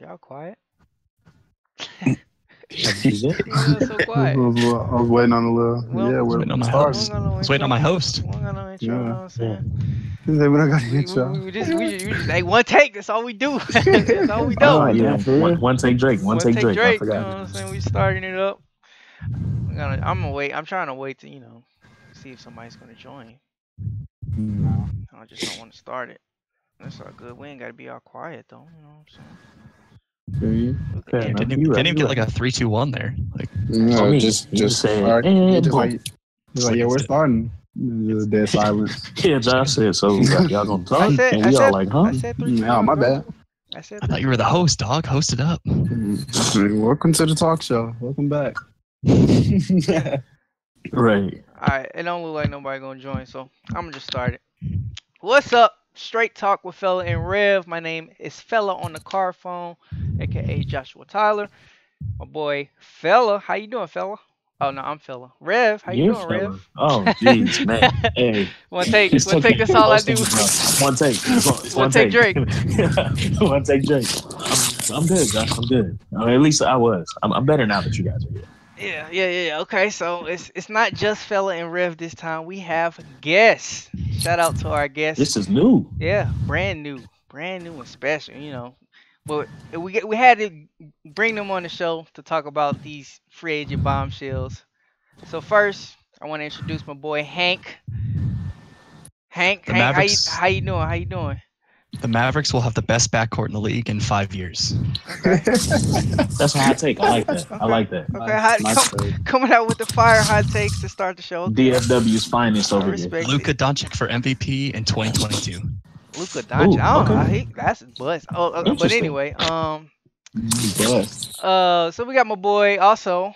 Y'all quiet? Yeah, So quiet. I was waiting on a little. Well, Yeah, I was we're waiting on my starting. host. I was waiting on my host. We don't got no intro, you know Yeah. what I'm saying? He said we don't got the We intro. just hey, one take, that's all we do. That's all we do. Oh, Oh yeah, yeah, for real. one take Drake, one One take take Drake. I Drake, you know what forgot. I'm saying? We starting it up. I'm gonna wait. I'm trying to wait to, see if somebody's gonna join. No. I just don't want to start it. That's all good. We ain't gotta be all quiet though, you know what I'm saying? Feel you? We can Fair end enough. it. You Can't right, even you get like right. a 3-2-1 there. Like No, me, just you said, all right, and just boom. like yeah, we're starting. Just dead silence. Yeah, Josh said so. Y'all gonna talk? I said And I we all said like, huh? I said 3 2 No, 1, my bro. bad. I said I thought you were the 3-2-1. host, dog. Host it up. Welcome to the talk show. Welcome back. Right. Alright, it don't look like nobody gonna join, so I'm gonna just start it. What's up? Straight talk with Fella and Rev. My name is Fella on the car phone, aka Joshua Tyler. My boy Fella, how you doing, Fella? Oh no, I'm Fella. Rev, how you You're doing, fella. Rev? Oh, jeez, man. Hey. One take, It's okay. that's all I Hosting, do. One take. It's One take Drake. One take Drake. I'm good, Josh. I'm good. I mean, at least I was. I'm better now that you guys are here. Yeah. Okay, so it's not just Fella and Rev this time. We have guests. Shout out to our guests. This is new. Yeah, brand new and special. But we had to bring them on the show to talk about these free agent bombshells. So first, I want to introduce my boy Hank. Hank, The how Mavericks. how you doing? How you doing? The Mavericks will have the best backcourt in the league in 5 years. Okay. That's a hot take. I like that. I like that. Okay, coming out with the fire hot takes to start the show. Okay. DFW's finest I over here. respect Luka Doncic for MVP in 2022. Luka Doncic. Ooh, I don't know. okay. That's a bust. But Interesting. anyway, Bust. so we got my boy also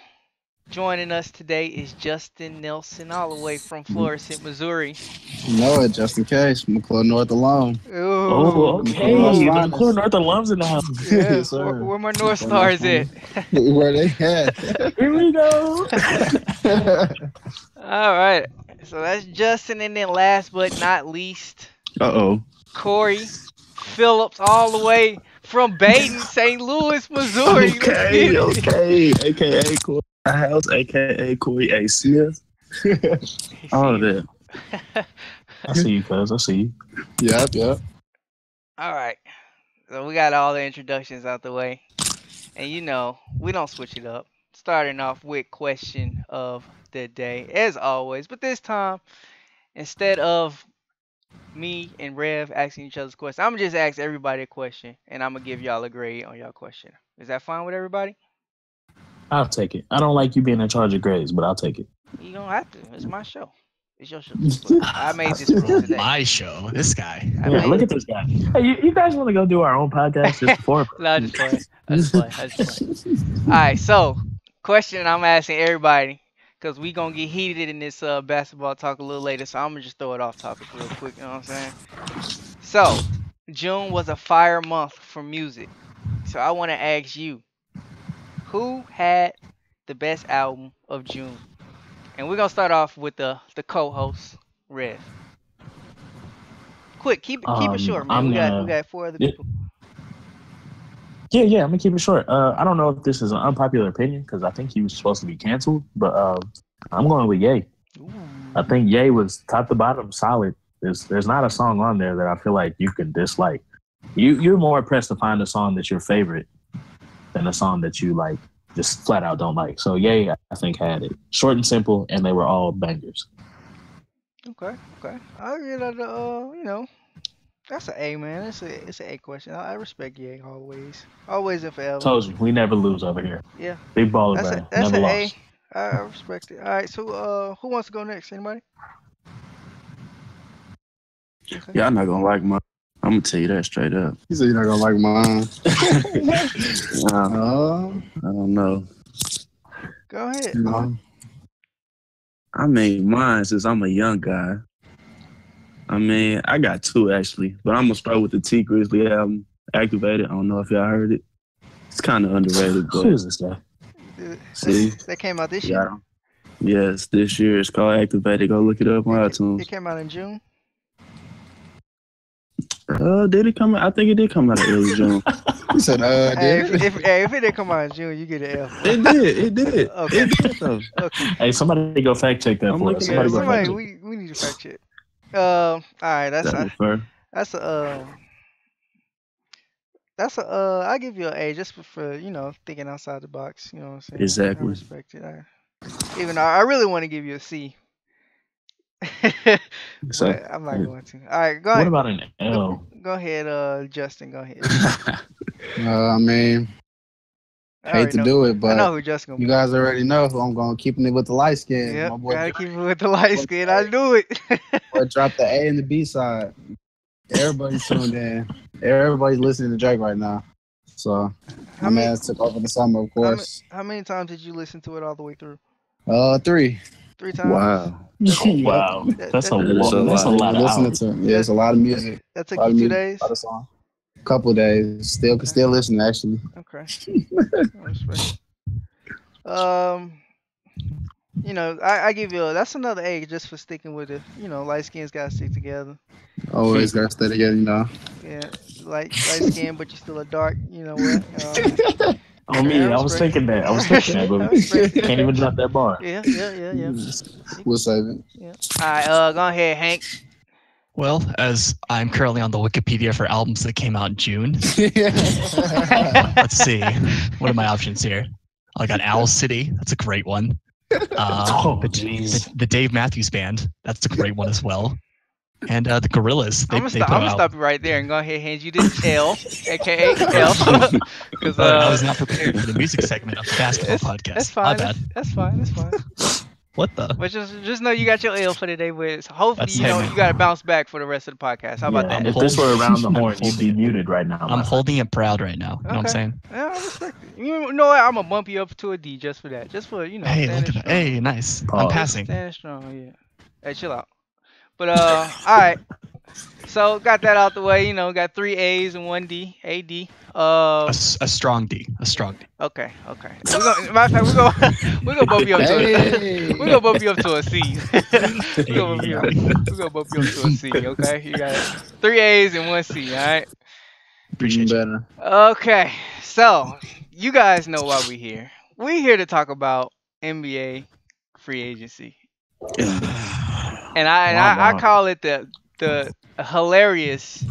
joining us today is Justin Nelson, all the way from Florissant, Missouri. You know it, just in case. McClure North alone. Ooh. Oh, okay. Ooh. The McClure North alums in the house. Yeah, Yes, sir. where my North Stars at? Where they at? Here we go. All right. So that's Justin, and then last but not least, Uh-oh. Corey Phillips, all the way from Baden, St. Louis, Missouri. Okay. AKA Corey House, AKA Corey A. Smith. All of that. I see you, cuz. I see you. Yep. All right. So we got all the introductions out the way. And we don't switch it up. Starting off with question of the day, as always. But this time, instead of me and Rev asking each other's questions, I'm going to just ask everybody a question. And I'm going to give y'all a grade on y'all question. Is that fine with everybody? I'll take it. I don't like you being in charge of grades, but I'll take it. You don't have to. It's my show. It's your show. I made this rule today. My show. This guy. Yeah, look at this guy. Hey, you guys want to go do our own podcast just for No, I just play. I just play. All right, so question I'm asking everybody, because we going to get heated in this basketball talk a little later, so I'm going to just throw it off topic real quick, you know what I'm saying? So, June was a fire month for music. So I want to ask you, who had the best album of June? And we're going to start off with the co-host, Rev. Quick, keep it short, man. We got 4 other people. Yeah, I'm gonna keep it short. I don't know if this is an unpopular opinion because I think he was supposed to be canceled, but I'm going with Ye. Ooh. I think Ye was top to bottom solid. There's not a song on there that I feel like you can dislike. You're more pressed to find a song that's your favorite than a song that you like just flat out don't like. So Ye, I think, had it short and simple, and they were all bangers. Okay. I'll give that that's an A, man. It's an A question. I respect Ye always and forever. Told you, we never lose over here. Yeah. Big baller, That's brother. an Never A. lost. I respect it. All right, so who wants to go next? Anybody? Okay. Y'all not gonna like mine. I'm gonna tell you that straight up. You said you're not gonna like mine. I don't know. Go ahead. No. I mean, mine, since I'm a young guy. I mean, I got 2 actually, but I'm gonna start with the T Grizzly album, Activated. I don't know if y'all heard it. It's kind of underrated, Who but is this guy? see, That came out this year. yes, this year it's called Activated. Go look it up on It iTunes. came out in June. Did it come out? I think it did come out in early June. He said, Hey, did it? if it didn't come out in June, you get an L. It did. Okay. It did though. Okay. Hey, somebody go fact check that I'm for us. looking at Somebody it go Somebody, fact check. we need to fact check. All right, That was fair. that's a I give you an A just for thinking outside the box. You know what I'm saying? I Exactly. respect it. Even though I really want to give you a C, So, but I'm not going to. All right, go What ahead. about an L? Go ahead, Justin. Go ahead. I mean, I hate already to know. do it, I know but who Justin gonna you be. guys already know who I'm going to keeping it with the light skin. Yep, My boy, gotta keep it with the light skin. I knew it. boy dropped the A and the B side. Everybody's tuned in. Everybody's listening to Drake right now. So, How my many- man took over the summer, of course. How many times did you listen to it all the way through? 3. 3 times. wow. Wow, that's a That's a lot. That's a lot. lot of Listening hours. to it. Yeah, it's a lot of music. That A took lot you of 2 music, days. a lot of songs. Couple of days. Still can still listen actually. Okay. I respect it. I give you that's another A just for sticking with it. Light skins gotta stick together. Always gotta stay together, Yeah, light skin, but you're still a dark. You know what? On me, I was thinking that. But can't even drop that bar. Yeah. We'll save it. Yeah. All right. Go ahead, Hank. Well, as I'm currently on the Wikipedia for albums that came out in June, let's see. What are my options here? I got Owl City. That's a great one. The Dave Matthews Band. That's a great one as well. And the Gorillaz. I'm gonna stop you right there and go ahead and hand you this L, aka L, because I was not prepared for the music segment of the basketball podcast. That's fine. My bad. That's fine. What the? But just know you got your L for today, but hopefully That's you it. got to bounce back for the rest of the podcast. How about that? If this were around the horn, you'd be muted right now. I'm holding it proud right now. You know what I'm saying? Yeah, I respect it. You know what? I'm gonna bump you up to a D just for that. Just for Hey, standing look at strong. that. Hey, nice. I'm passing. Standing strong, yeah. Hey, chill out. But all right. So got that out the way. Got 3 A's and 1 D. A D. A strong D. A strong D. Okay. Matter of fact, we're gonna bump you up to we're gonna bump you up to a C. We're gonna bump you up to a C. Okay, you got 3 A's and 1 C. All right. Appreciate you. Better. Okay, so you guys know why we're here. We're here to talk about NBA free agency, and I call it the hilarious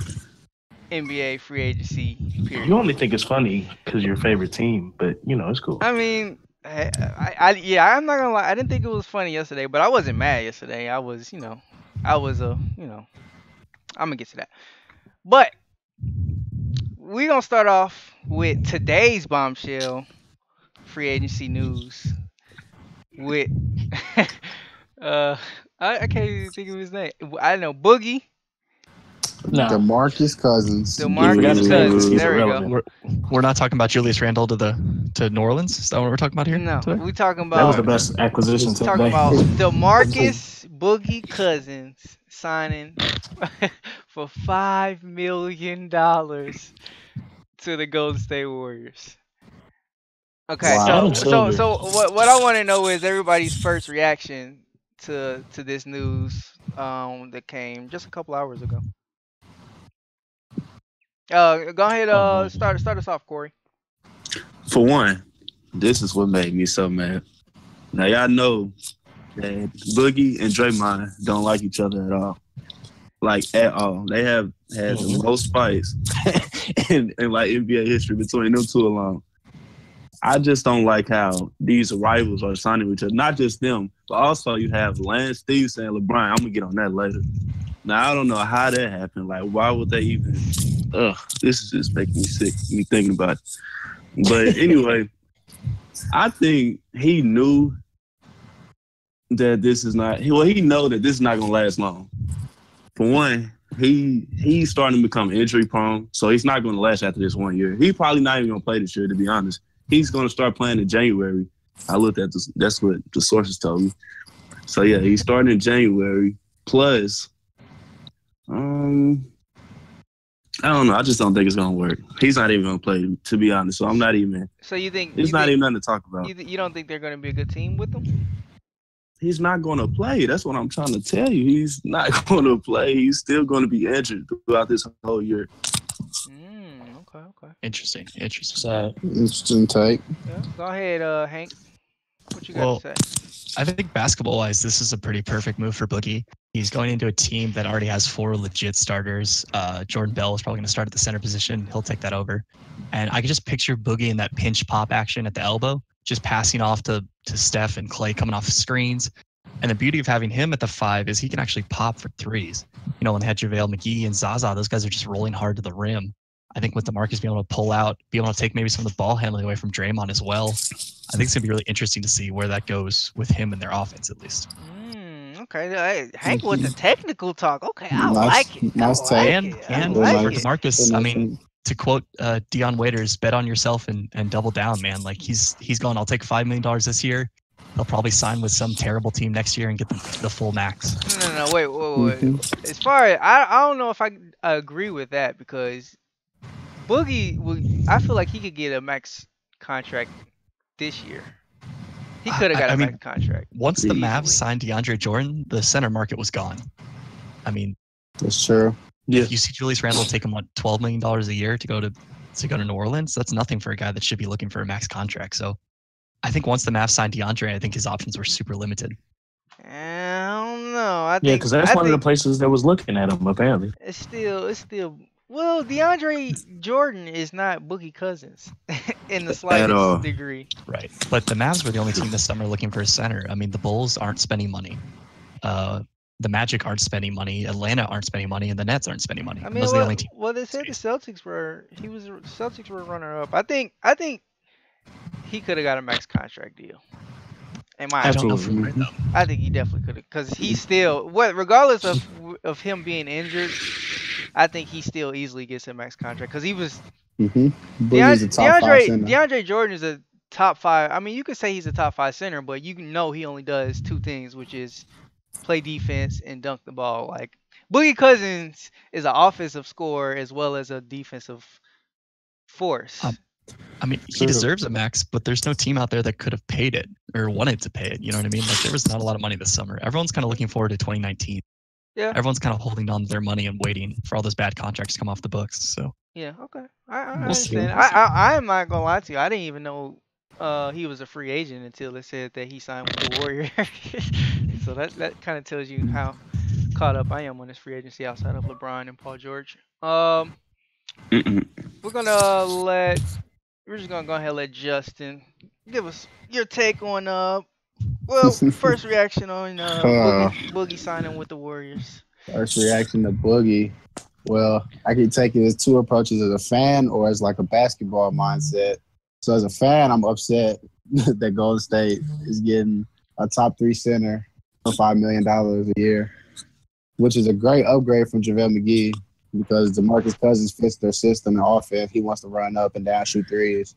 NBA free agency period. You only think it's funny because your favorite team, but it's cool. I mean, I'm not gonna lie. I didn't think it was funny yesterday, but I wasn't mad yesterday. I'm gonna get to that. But we're gonna start off with today's bombshell free agency news with I can't even think of his name. I don't know, Boogie. No. DeMarcus Cousins. DeMarcus Cousins. He's There we go. irrelevant. We're not talking about Julius Randle to New Orleans. Is that what we're talking about here? No, today? we talking That was about the best acquisition we talking today. about DeMarcus Boogie Cousins signing for $5 million to the Golden State Warriors. Okay, Wow. so what I want to know is everybody's first reaction to this news that came just a couple hours ago. Go ahead, start us off, Corey. For one, this is what made me so mad. Now y'all know that Boogie and Draymond don't like each other at all. Like at all. They have had the most fights in like NBA history between them two alone. I just don't like how these rivals are signing each other. Not just them, but also you have Lance Stevenson and LeBron. I'm gonna get on that later. Now I don't know how that happened. Like, why would they even? This is just making me sick. Me thinking about it. But anyway, I think he knew that this is not. Well, he know that this is not gonna last long. For one, he's starting to become injury prone, so he's not gonna last after this 1 year. He's probably not even gonna play this year, to be honest. He's going to start playing in January. I looked at this. That's what the sources told me. So, yeah, he's starting in January. Plus, I don't know. I just don't think it's going to work. He's not even going to play, to be honest. So, I'm not even. So you think it's not even nothing to talk about. You don't think they're going to be a good team with them? He's not going to play. That's what I'm trying to tell you. He's not going to play. He's still going to be injured throughout this whole year. Okay. Okay. Interesting. Sad. Interesting take. Yeah. Go ahead, Hank. What you got Well, to say? I think basketball-wise, this is a pretty perfect move for Boogie. He's going into a team that already has 4 legit starters. Jordan Bell is probably going to start at the center position. He'll take that over. And I can just picture Boogie in that pinch pop action at the elbow, just passing off to Steph and Clay coming off screens. And the beauty of having him at the 5 is he can actually pop for threes. You know, when they had JaVale McGee and Zaza, those guys are just rolling hard to the rim. I think with DeMarcus being able to pull out, be able to take maybe some of the ball handling away from Draymond as well, I think it's going to be really interesting to see where that goes with him and their offense, at least. Okay. Hey, Hank with the technical talk. Okay, I Nice- like it. nice I like take. And it. I Very like for nice. it. DeMarcus, I mean, to quote Dion Waiters, bet on yourself and double down, man. Like he's going, I'll take $5 million this year. He'll probably sign with some terrible team next year and get the full max. No. Wait. As far as I don't know if I agree with that because Boogie, I feel like he could get a max contract this year. He could have got I a mean, max contract. Once the Mavs Easily. signed DeAndre Jordan, the center market was gone. I mean, That's true. Yeah. you see Julius Randle take him what $12 million a year to go to New Orleans. That's nothing for a guy that should be looking for a max contract. So I think once the Mavs signed DeAndre, I think his options were super limited. I don't know. I think Yeah, because that's one of the places that was looking at him, apparently. It's still. Well, DeAndre Jordan is not Boogie Cousins in the all. slightest degree. Right. But the Mavs were the only team this summer looking for a center. I mean, the Bulls aren't spending money. The Magic aren't spending money. Atlanta aren't spending money, and the Nets aren't spending money. I mean, Those are the only teams. well, they said the Celtics were. Celtics were runner up. I think he could have got a max contract deal. In my I don't know opinion. for right though. I think he definitely could have, because he's still regardless of him being injured. I think he still easily gets a max contract because he was Boogie's a top 5 center. DeAndre Jordan is a top 5. I mean, you could say he's a top 5 center, but you know he only does 2 things, which is play defense and dunk the ball. Like Boogie Cousins is an offensive scorer as well as a defensive force. I mean, he True. deserves a max, but there's no team out there that could have paid it or wanted to pay it. You know what I mean? Like there was not a lot of money this summer. Everyone's kind of looking forward to 2019. Yeah. Everyone's kind of holding on to their money and waiting for all those bad contracts to come off the books. So Yeah, okay. I We'll see. understand. I am not gonna lie to you. I didn't even know he was a free agent until it said that he signed with the Warriors. So that kind of tells you how caught up I am on this free agency outside of LeBron and Paul George. We're just gonna go ahead and let Justin give us your take on first reaction on Boogie signing with the Warriors. First reaction to Boogie. Well, I can take it as 2 approaches, as a fan or as like a basketball mindset. So as a fan, I'm upset that Golden State is getting a top 3 center for $5 million a year, which is a great upgrade from JaVale McGee because DeMarcus Cousins fits their system and offense. He wants to run up and down, shoot threes.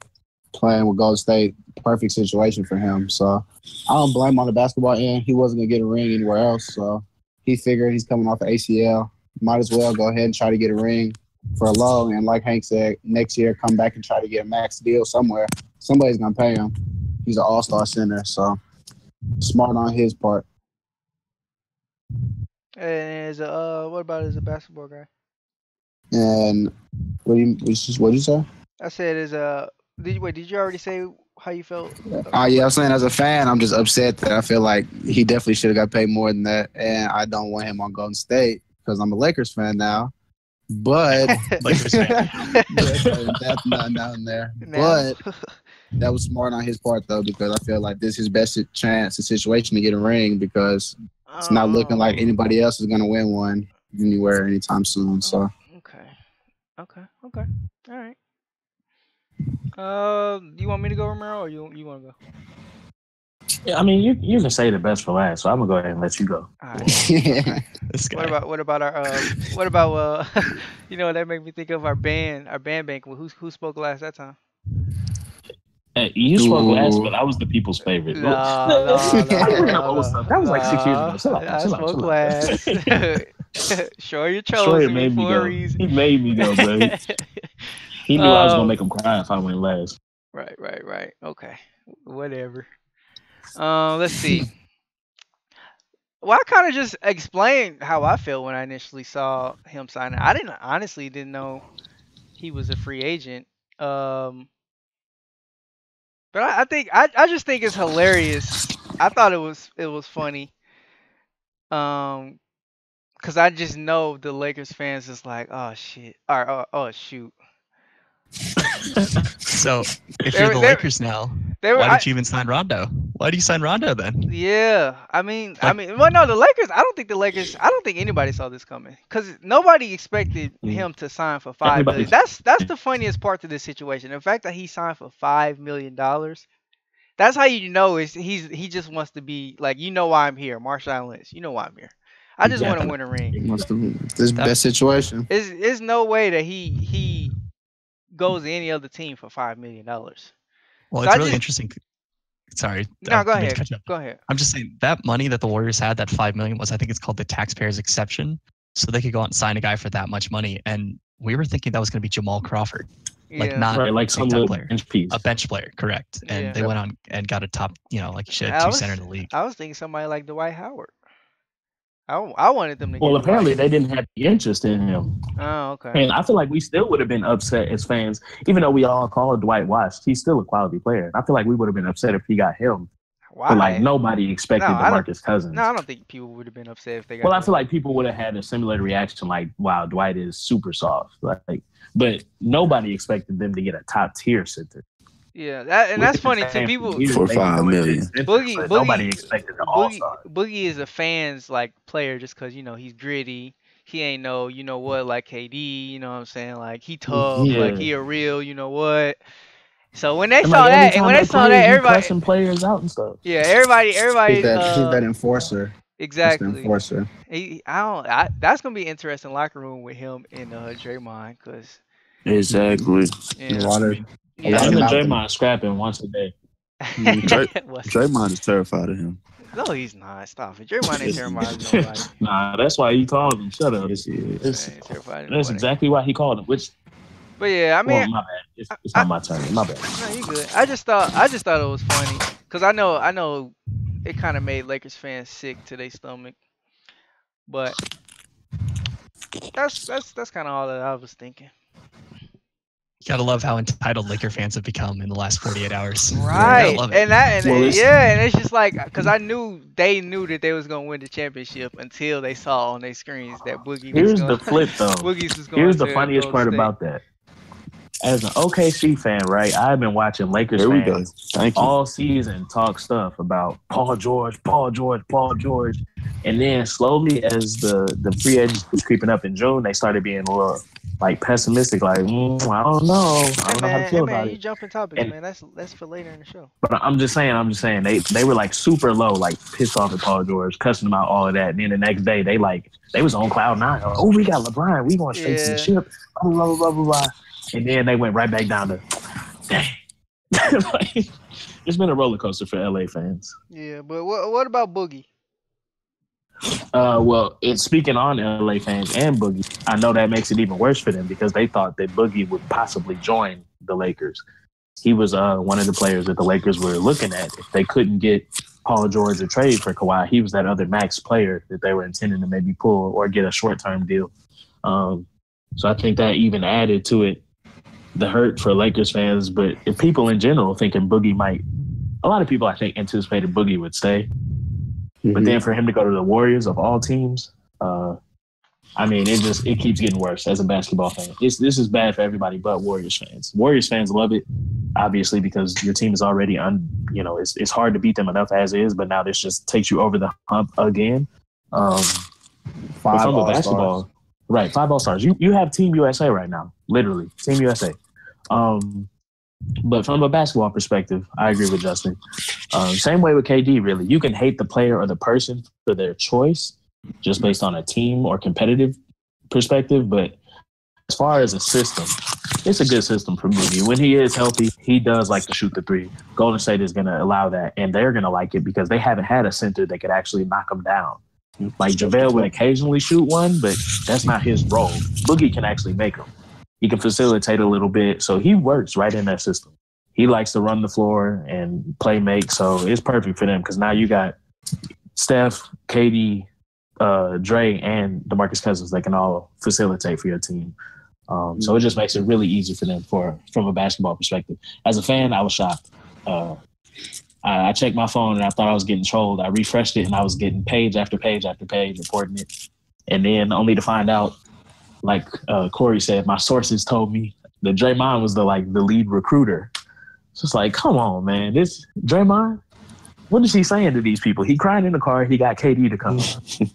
Playing with Golden State, perfect situation for him. So I don't blame him on the basketball end. He wasn't going to get a ring anywhere else. So he figured he's coming off the ACL. Might as well go ahead and try to get a ring for a low. And like Hank said, next year come back and try to get a max deal somewhere. Somebody's going to pay him. He's an all-star center. So smart on his part. And what about as a basketball guy? And what you say? I said did you already say how you felt? Yeah, I'm saying as a fan, I'm just upset that I feel like he definitely should have got paid more than that, and I don't want him on Golden State because I'm a Lakers fan now. But Lakers fan. that's not down there. But that was smart on his part though, because I feel like this is his best chance, a situation to get a ring because it's not looking like anybody else is gonna win one anywhere anytime soon. So Okay. All right. You want me to go, Romero, or you want to go? Yeah, I mean, you can say the best for last, so I'm gonna go ahead and let you go. All right. yeah. This guy. What about our that made me think of our band banquet. Who spoke last that time? Hey, you spoke Ooh. last, but I was the people's favorite. No. That was like 6 years ago. Chill out, I chill out, spoke chill out. last. Sure, you're Troy chosen me made me for a go. reason. He made me go, bro. He knew I was gonna make him cry if I went last. Right. Okay. Whatever. Let's see. Well, I kind of just explained how I felt when I initially saw him signing. I honestly didn't know he was a free agent But I think I just think it's hilarious. I thought it was funny. Um, cause I just know the Lakers fans is like, oh shit, or oh shoot. So if They you're were the they, Lakers now, they were why I, did you even sign Rondo? Why do you sign Rondo then? yeah. I Like, mean, well, no, the Lakers. I don't think anybody saw this coming, cause nobody expected him to sign for 5 million. Everybody, That's the funniest part to this situation. The fact that he signed for $5 million. That's how you know he just wants to be like, you know why I'm here, Marshawn Lynch. You know why I'm here. I just want to exactly. win a ring. Must have been. This best situation. It's no way that he goes to any other team for $5 million. well, So it's I really just interesting. Sorry, no, go didn't mean to ahead, cut you off. go ahead. I'm just saying that money that the Warriors had, that 5 million, was, I think it's called the taxpayers exception, so they could go out and sign a guy for that much money. And we were thinking that was going to be Jamal Crawford, like Yeah, not right, like a some big time little player, bench piece. a bench player, correct? And yeah. they went on and got a top, like you said, I two was center in the league. I was thinking somebody like Dwight Howard. I wanted them to Well, get apparently Dwight. they didn't have the interest in him. Oh, okay. And I feel like we still would have been upset as fans, even though we all call Dwight washed. He's still a quality player. I feel like we would have been upset if he got him. Why? But like nobody expected No, I don't- DeMarcus Cousins. No, I don't think people would have been upset if they got. Well, I him. feel like people would have had a similar reaction, like, "Wow, Dwight is super soft." Like, but nobody expected them to get a top tier center. Yeah, that's funny too. People For $5 million. Boogie- Nobody expected an all Boogie, star. Boogie is a fan's like player just because he's gritty. He ain't no what like KD. You know what I'm saying? Like he tough. Yeah. Like he a real. You know what? So when they And, saw like, every that, and time when they they saw play, that, he everybody, cussing players out and stuff. yeah, everybody, He's that enforcer. He's the exactly. enforcer. That's gonna be an interesting locker room with him and Draymond, cause Exactly. yeah, A lot of Him yeah. and about them. Draymond scrapping once a day. What's- Draymond is terrified of him. No, he's not. Stop it. Draymond ain't terrified of nobody. Nah, that's why he called him. Shut up. Yes, he is. It's- Ain't terrified of That's nobody. exactly why he called him. Which, But yeah, I mean, well, my bad. It's not my turn. My bad. no, you good. I just thought it was funny because I know it kind of made Lakers fans sick to their stomach. But that's kind of all that I was thinking. You gotta love how entitled Laker fans have become in the last 48 hours. You Right, gotta love it. Well, it's- and it's just like because I knew they knew that they was gonna win the championship until they saw on their screens that Boogie. Here's was the gonna, flip, though. Boogie's was going Here's the to funniest Golden part State. about that. As an OKC fan, right, I've been watching Lakers There we go. fans Thank you. all season talk stuff about Paul George, and then slowly as the free agents was creeping up in June, they started being a little like pessimistic, like I don't know, I don't know how to feel about you it. jumping topics, And- man. That's for later in the show. But I'm just saying, they were like super low, like pissed off at Paul George, cussing him out, all of that. And then the next day, they was on cloud nine. Like, oh, we got LeBron, we going straight to Yeah. the ship, blah blah blah blah blah blah. And then they went right back down to, dang. Like, it's been a roller coaster for LA fans. Yeah, but what about Boogie? Well, it's speaking on LA fans and Boogie. I know that makes it even worse for them because they thought that Boogie would possibly join the Lakers. He was one of the players that the Lakers were looking at. If they couldn't get Paul George a trade for Kawhi, he was that other max player that they were intending to maybe pull or get a short-term deal. So I think that even added to it the hurt for Lakers fans. But if people in general thinking Boogie might, a lot of people I think anticipated Boogie would stay. But then for him to go to the Warriors of all teams, I mean, it keeps getting worse as a basketball fan. This is bad for everybody but Warriors fans. Warriors fans love it, obviously, because your team is already it's hard to beat them enough as is, but now this just takes you over the hump again. But Five from a All-Stars. basketball, right? 5 All-Stars. You have Team USA right now, literally Team USA. But from a basketball perspective, I agree with Justin. Same way with KD, really. You can hate the player or the person for their choice just based on a team or competitive perspective. But as far as a system, it's a good system for Boogie. When he is healthy, he does like to shoot the three. Golden State is going to allow that, and they're going to like it because they haven't had a center that could actually knock them down. Like JaVale would occasionally shoot one, but that's not his role. Boogie can actually make them. He can facilitate a little bit, so he works right in that system. He likes to run the floor and play make, so it's perfect for them because now you got Steph, KD, Dre, and DeMarcus Cousins that can all facilitate for your team. So it just makes it really easy for them from a basketball perspective. As a fan, I was shocked. I checked my phone and I thought I was getting trolled. I refreshed it and I was getting page after page after page reporting it. And then only to find out, like Corey said, my sources told me that Draymond was the lead recruiter. So it's like, come on, man. This Draymond, what is he saying to these people? He cried in the car. He got KD to come.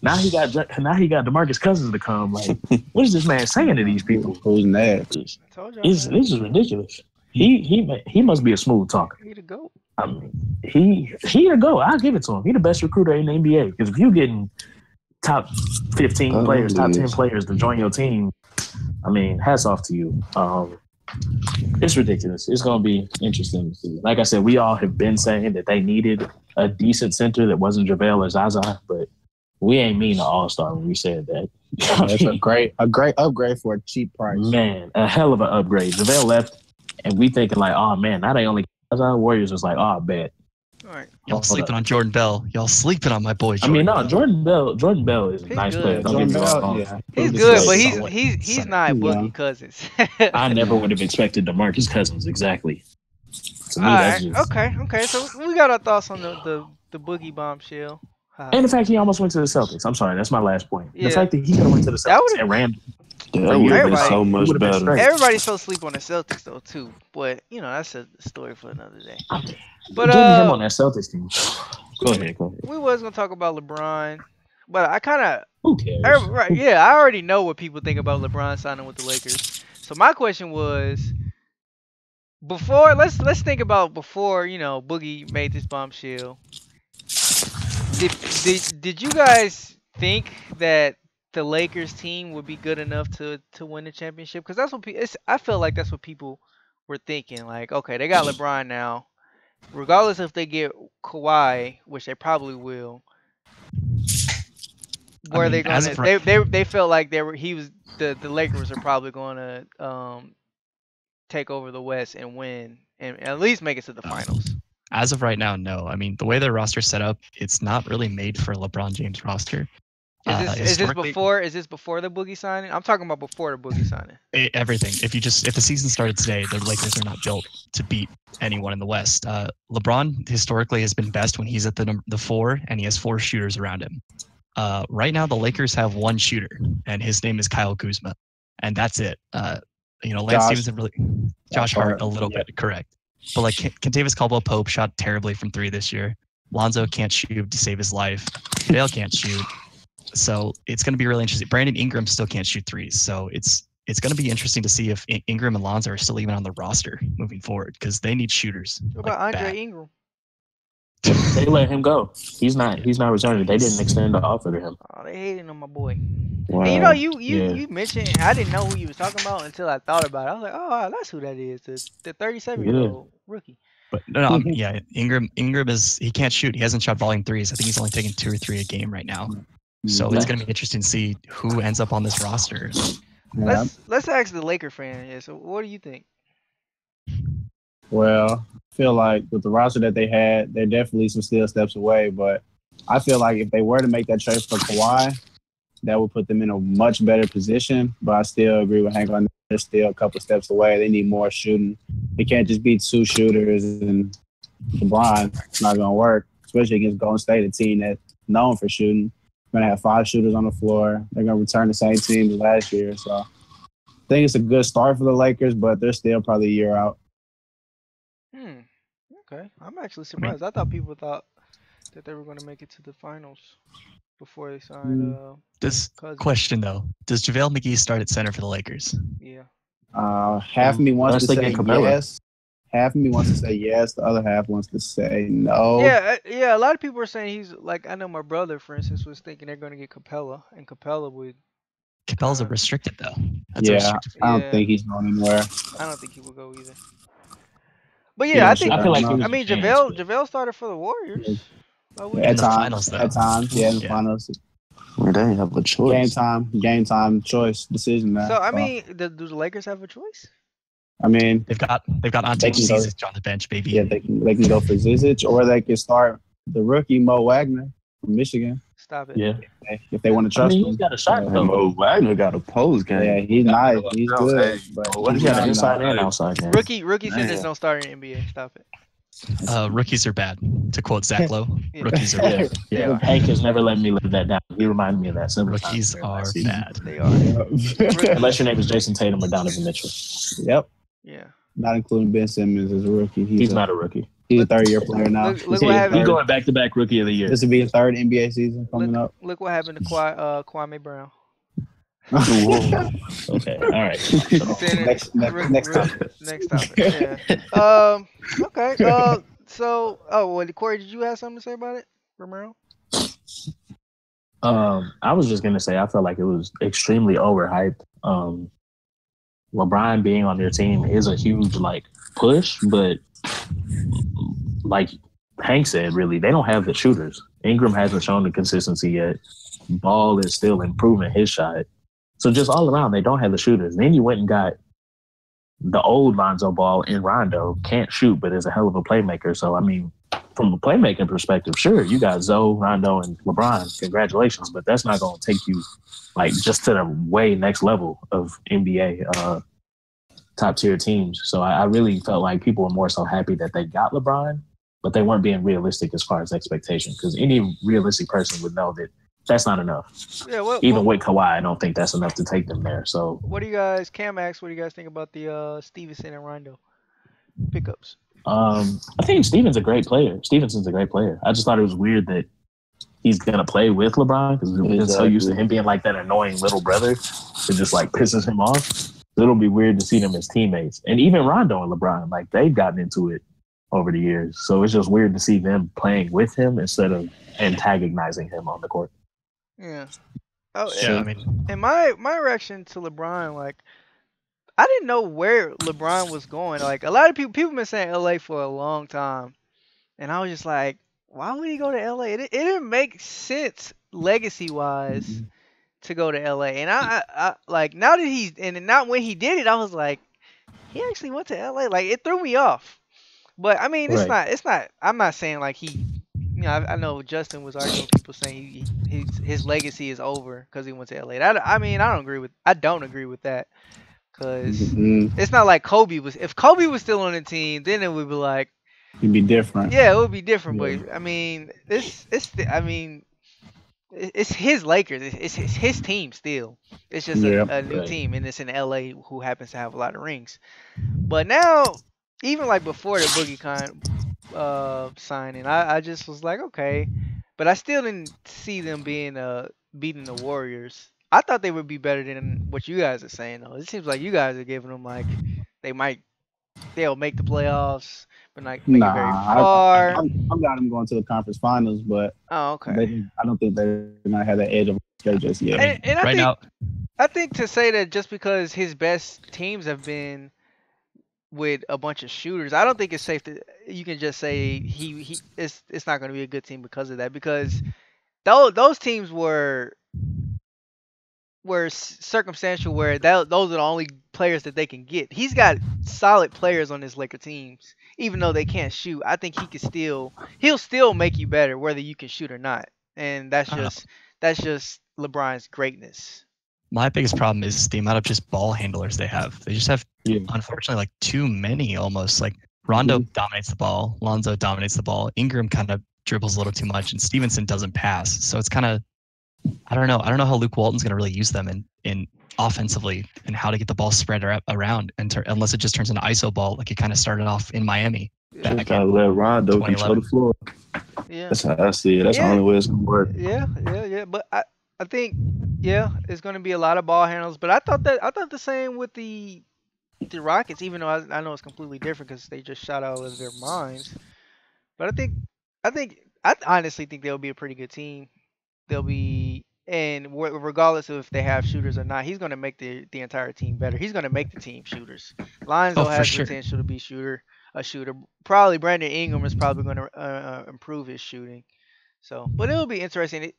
now he got DeMarcus Cousins to come. Like, what is this man saying to these people? Who's next? This is ridiculous. He must be a smooth talker. He the GOAT. I mean, he to go. I'll give it to him. He the best recruiter in the NBA. Because if you getting top 15 players, top 10 players to join your team, I mean, hats off to you. It's ridiculous. It's going to be interesting to see. Like I said, we all have been saying that they needed a decent center that wasn't JaVale or Zaza, but we ain't mean an all-star when we said that. It's a great upgrade for a cheap price. Man, a hell of an upgrade. JaVale left, and we thinking like, oh, man, now they only – Warriors was like, oh, bad. All right. Y'all sleeping on Jordan Bell. Y'all sleeping on my boy. Jordan Bell. Jordan Bell is a nice player. Don't get me wrong. Yeah. He's good, but he's not Boogie Cousins. I never would have expected DeMarcus Cousins exactly. To me, that's just... Okay. So we got our thoughts on the Boogie bombshell. And the fact he almost went to the Celtics. I'm sorry, that's my last point. Yeah. The fact that he could have went to the Celtics and ran. That would have been so much better. Everybody's so sleep on the Celtics though too, but that's a story for another day. But getting him on that Celtics team. Go ahead. We was gonna talk about LeBron, but I kind of who cares? I already know what people think about LeBron signing with the Lakers. So my question was, before let's think about before Boogie made this bombshell. Did you guys think that the Lakers team would be good enough to win the championship? Because that's what I feel like that's what people were thinking. Like, okay, they got LeBron now. Regardless if they get Kawhi, which they probably will, they felt like the Lakers are probably going to take over the West and win and at least make it to the finals. As of right now, no. I mean, the way their roster's set up, it's not really made for a LeBron James roster. Is this before the Boogie signing? I'm talking about before the Boogie signing. Everything. If the season started today, the Lakers are not built to beat anyone in the West. LeBron historically has been best when he's at the 4 and he has 4 shooters around him. Right now, the Lakers have 1 shooter, and his name is Kyle Kuzma, and that's it. Lance Stevenson really, Josh Hart a little bit correct, but like Kentavious Caldwell-Pope shot terribly from 3 this year. Lonzo can't shoot to save his life. Bale can't shoot. So it's going to be really interesting. Brandon Ingram still can't shoot threes. So it's going to be interesting to see if Ingram and Lonzo are still even on the roster moving forward because they need shooters. What about Andre Ingram? They let him go. He's not returning. They didn't extend the offer to him. Oh, they hating on my boy. Wow. And you mentioned, I didn't know who you was talking about until I thought about it. I was like, oh, that's who that is. The 37-year-old rookie. But no, yeah, Ingram he can't shoot. He hasn't shot volume threes. I think he's only taking 2 or 3 a game right now. So it's going to be interesting to see who ends up on this roster. Let's ask the Laker fan. Yeah, so what do you think? Well, I feel like with the roster that they had, they're definitely some still steps away. But I feel like if they were to make that trade for Kawhi, that would put them in a much better position. But I still agree with Hank on that. They're still a couple steps away. They need more shooting. They can't just be 2 shooters and LeBron. It's not going to work, especially against Golden State, a team that's known for shooting. Going to have 5 shooters on the floor. They're going to return the same team as last year. So I think it's a good start for the Lakers, but they're still probably a year out. Okay. I'm actually surprised. I thought people thought that they were going to make it to the finals before they signed This question, though. Does JaVale McGee start at center for the Lakers? Yeah. Half of me wants to say yes. Half of me wants to say yes. The other half wants to say no. Yeah. A lot of people are saying he's like. I know my brother, for instance, was thinking they're going to get Capella, and Capella would. Capella's a restricted though. I don't think he's going anywhere. I don't think he will go either. But I think. I mean, JaVale started for the Warriors. At times, in the finals. Well, they have a choice. Game time choice decision. Now. So I mean, do the Lakers have a choice? I mean, they've got Ante Zizic on the bench, baby. Yeah, they can go for Zizic, or they can start the rookie Mo Wagner from Michigan. Stop it. Yeah. If they want to I trust mean, him. he's got a shot Yeah. though. Mo Wagner got a post game. Yeah, he's nice. He's good. But He's got an inside and outside game. Rookie Man. centers don't start in NBA. Stop it. Rookies are bad. To quote Zach Lowe, Yeah. rookies are bad. Yeah. Hank has never let me live that down. He reminded me of that several Rookies times. are bad. They are. Unless your name is Jason Tatum or Donovan Mitchell. Yep. Yeah. Not including Ben Simmons as a rookie. He's not a rookie. He's a third-year player now. Look what He's happened. going back-to-back rookie of the year. This will be his third NBA season coming up. Look what happened to Kwame Brown. Okay. All right. So, Next topic. Next topic. Yeah. Okay. Corey, did you have something to say about it, Romero? I was just gonna say I felt like it was extremely overhyped. LeBron being on their team is a huge push, but like Hank said, really they don't have the shooters. Ingram hasn't shown the consistency yet. Ball is still improving his shot. So just all around, they don't have the shooters. Then you went and got the old Lonzo Ball in Rondo. Can't shoot, but is a hell of a playmaker. So, I mean, from a playmaking perspective, sure, you got Zoe, Rondo, and LeBron. Congratulations. But that's not going to take you, just to the way next level of NBA top-tier teams. So I really felt like people were more so happy that they got LeBron, but they weren't being realistic as far as expectation. Because any realistic person would know that that's not enough. Yeah. Even with Kawhi, I don't think that's enough to take them there. So, What do you guys, Cam asked, what do you guys think about the Stevenson and Rondo pickups? I think Stevenson's a great player. I just thought it was weird that he's gonna play with LeBron because we've been so used to him being like that annoying little brother. It just pisses him off. It'll be weird to see them as teammates. And even Rondo and LeBron, they've gotten into it over the years. So it's just weird to see them playing with him instead of antagonizing him on the court. Yeah. Oh, Yeah, I mean, and my reaction to LeBron, I didn't know where LeBron was going. A lot of people been saying LA for a long time, and I was just like, why would he go to LA? It didn't make sense legacy wise to go to LA. And I now that he's and not when he did it, I was like, he actually went to LA. It threw me off. But I mean, it's not. I'm not saying he. I know Justin was arguing with people saying his legacy is over because he went to LA. I don't agree with that because it's not like Kobe was. If Kobe was still on the team, then it would be It'd be different. Yeah, it would be different. Yeah. But I mean, it's his Lakers. It's his team still. It's just a new team, and it's in LA who happens to have a lot of rings. But now, even before the Boogie signing, I just was like, okay, but I still didn't see them being beating the Warriors. I thought they would be better than what you guys are saying though. It seems like you guys are giving them they'll make the playoffs, but not make it very far. I'm got them going to the conference finals, but Oh, okay. I don't think they're gonna have that edge of just yet. And I I think to say that just because his best teams have been with a bunch of shooters, I don't think it's safe to you can just say it's not going to be a good team because of that, because those teams were circumstantial where those are the only players that they can get. He's got solid players on his Laker teams, even though they can't shoot. I think he'll still make you better whether you can shoot or not, and that's just LeBron's greatness. my biggest problem is the amount of just ball handlers they have. They just have, unfortunately, too many almost. Rondo dominates the ball. Lonzo dominates the ball. Ingram kind of dribbles a little too much, and Stevenson doesn't pass. So it's kind of, I don't know how Luke Walton's going to really use them in offensively and how to get the ball spread around, unless it just turns into ISO ball like it kind of started off in Miami. Gotta let Rondo control the floor. Yeah, that's how I see it. That's the only way it's gonna work. Yeah. But I think it's going to be a lot of ball handles. But I thought the same with the Rockets, even though I know it's completely different because they just shot out of their minds. But I honestly think they'll be a pretty good team. They'll be, and regardless of if they have shooters or not, he's going to make the entire team better. He's going to make the team shooters. Lonzo has potential to be a shooter. Probably Brandon Ingram is probably going to improve his shooting. So, but it'll be interesting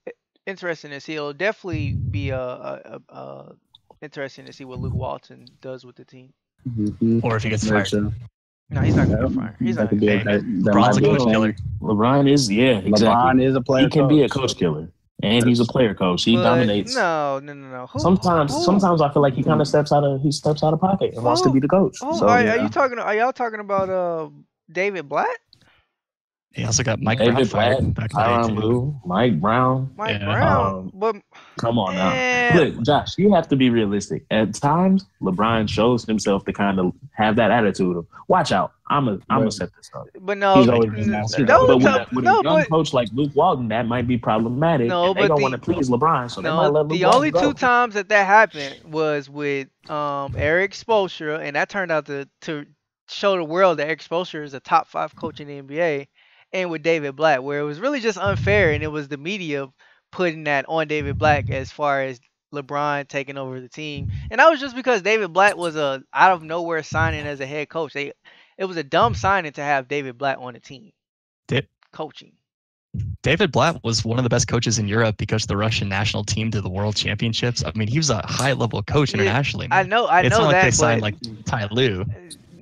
to see. It'll definitely be interesting to see what Luke Walton does with the team. Mm-hmm. Or if he gets fired. No, he's not going to get fired. He's not going to get fired. LeBron's a coach killer. LeBron is, exactly. LeBron is a player. He can be a coach killer. And he's a player coach. He But dominates. No. Sometimes I feel like he kind of steps out of pocket and wants to be the coach. So Are y'all talking about David Blatt? He also got Mike David Brown fired Blatt, back in the day, Tyronn too. Lue, Mike Brown. Mike Yeah. Brown. But Come on now. man, Look, Josh, you have to be realistic. At times, LeBron shows himself to kind of have that attitude of, watch out, I'm gonna set this up. but no, He's always been that. But with a young coach like Luke Walton, that might be problematic. No, and they but don't want to please LeBron, so they might let Luke the Walton only go. 2 times that happened was with Eric Spoelstra, and that turned out to show the world that Eric Spoelstra is a top 5 coach in the NBA, and with David Blatt, where it was really just unfair, and it was the media putting that on David Blatt as far as LeBron taking over the team, and that was just because David Blatt was a out of nowhere signing as a head coach. It was a dumb signing to have David Blatt on the team coaching. David Blatt was one of the best coaches in Europe because the Russian national team to the World Championships. I mean, he was a high-level coach internationally. I know it's not like that, they signed but like Ty Lue.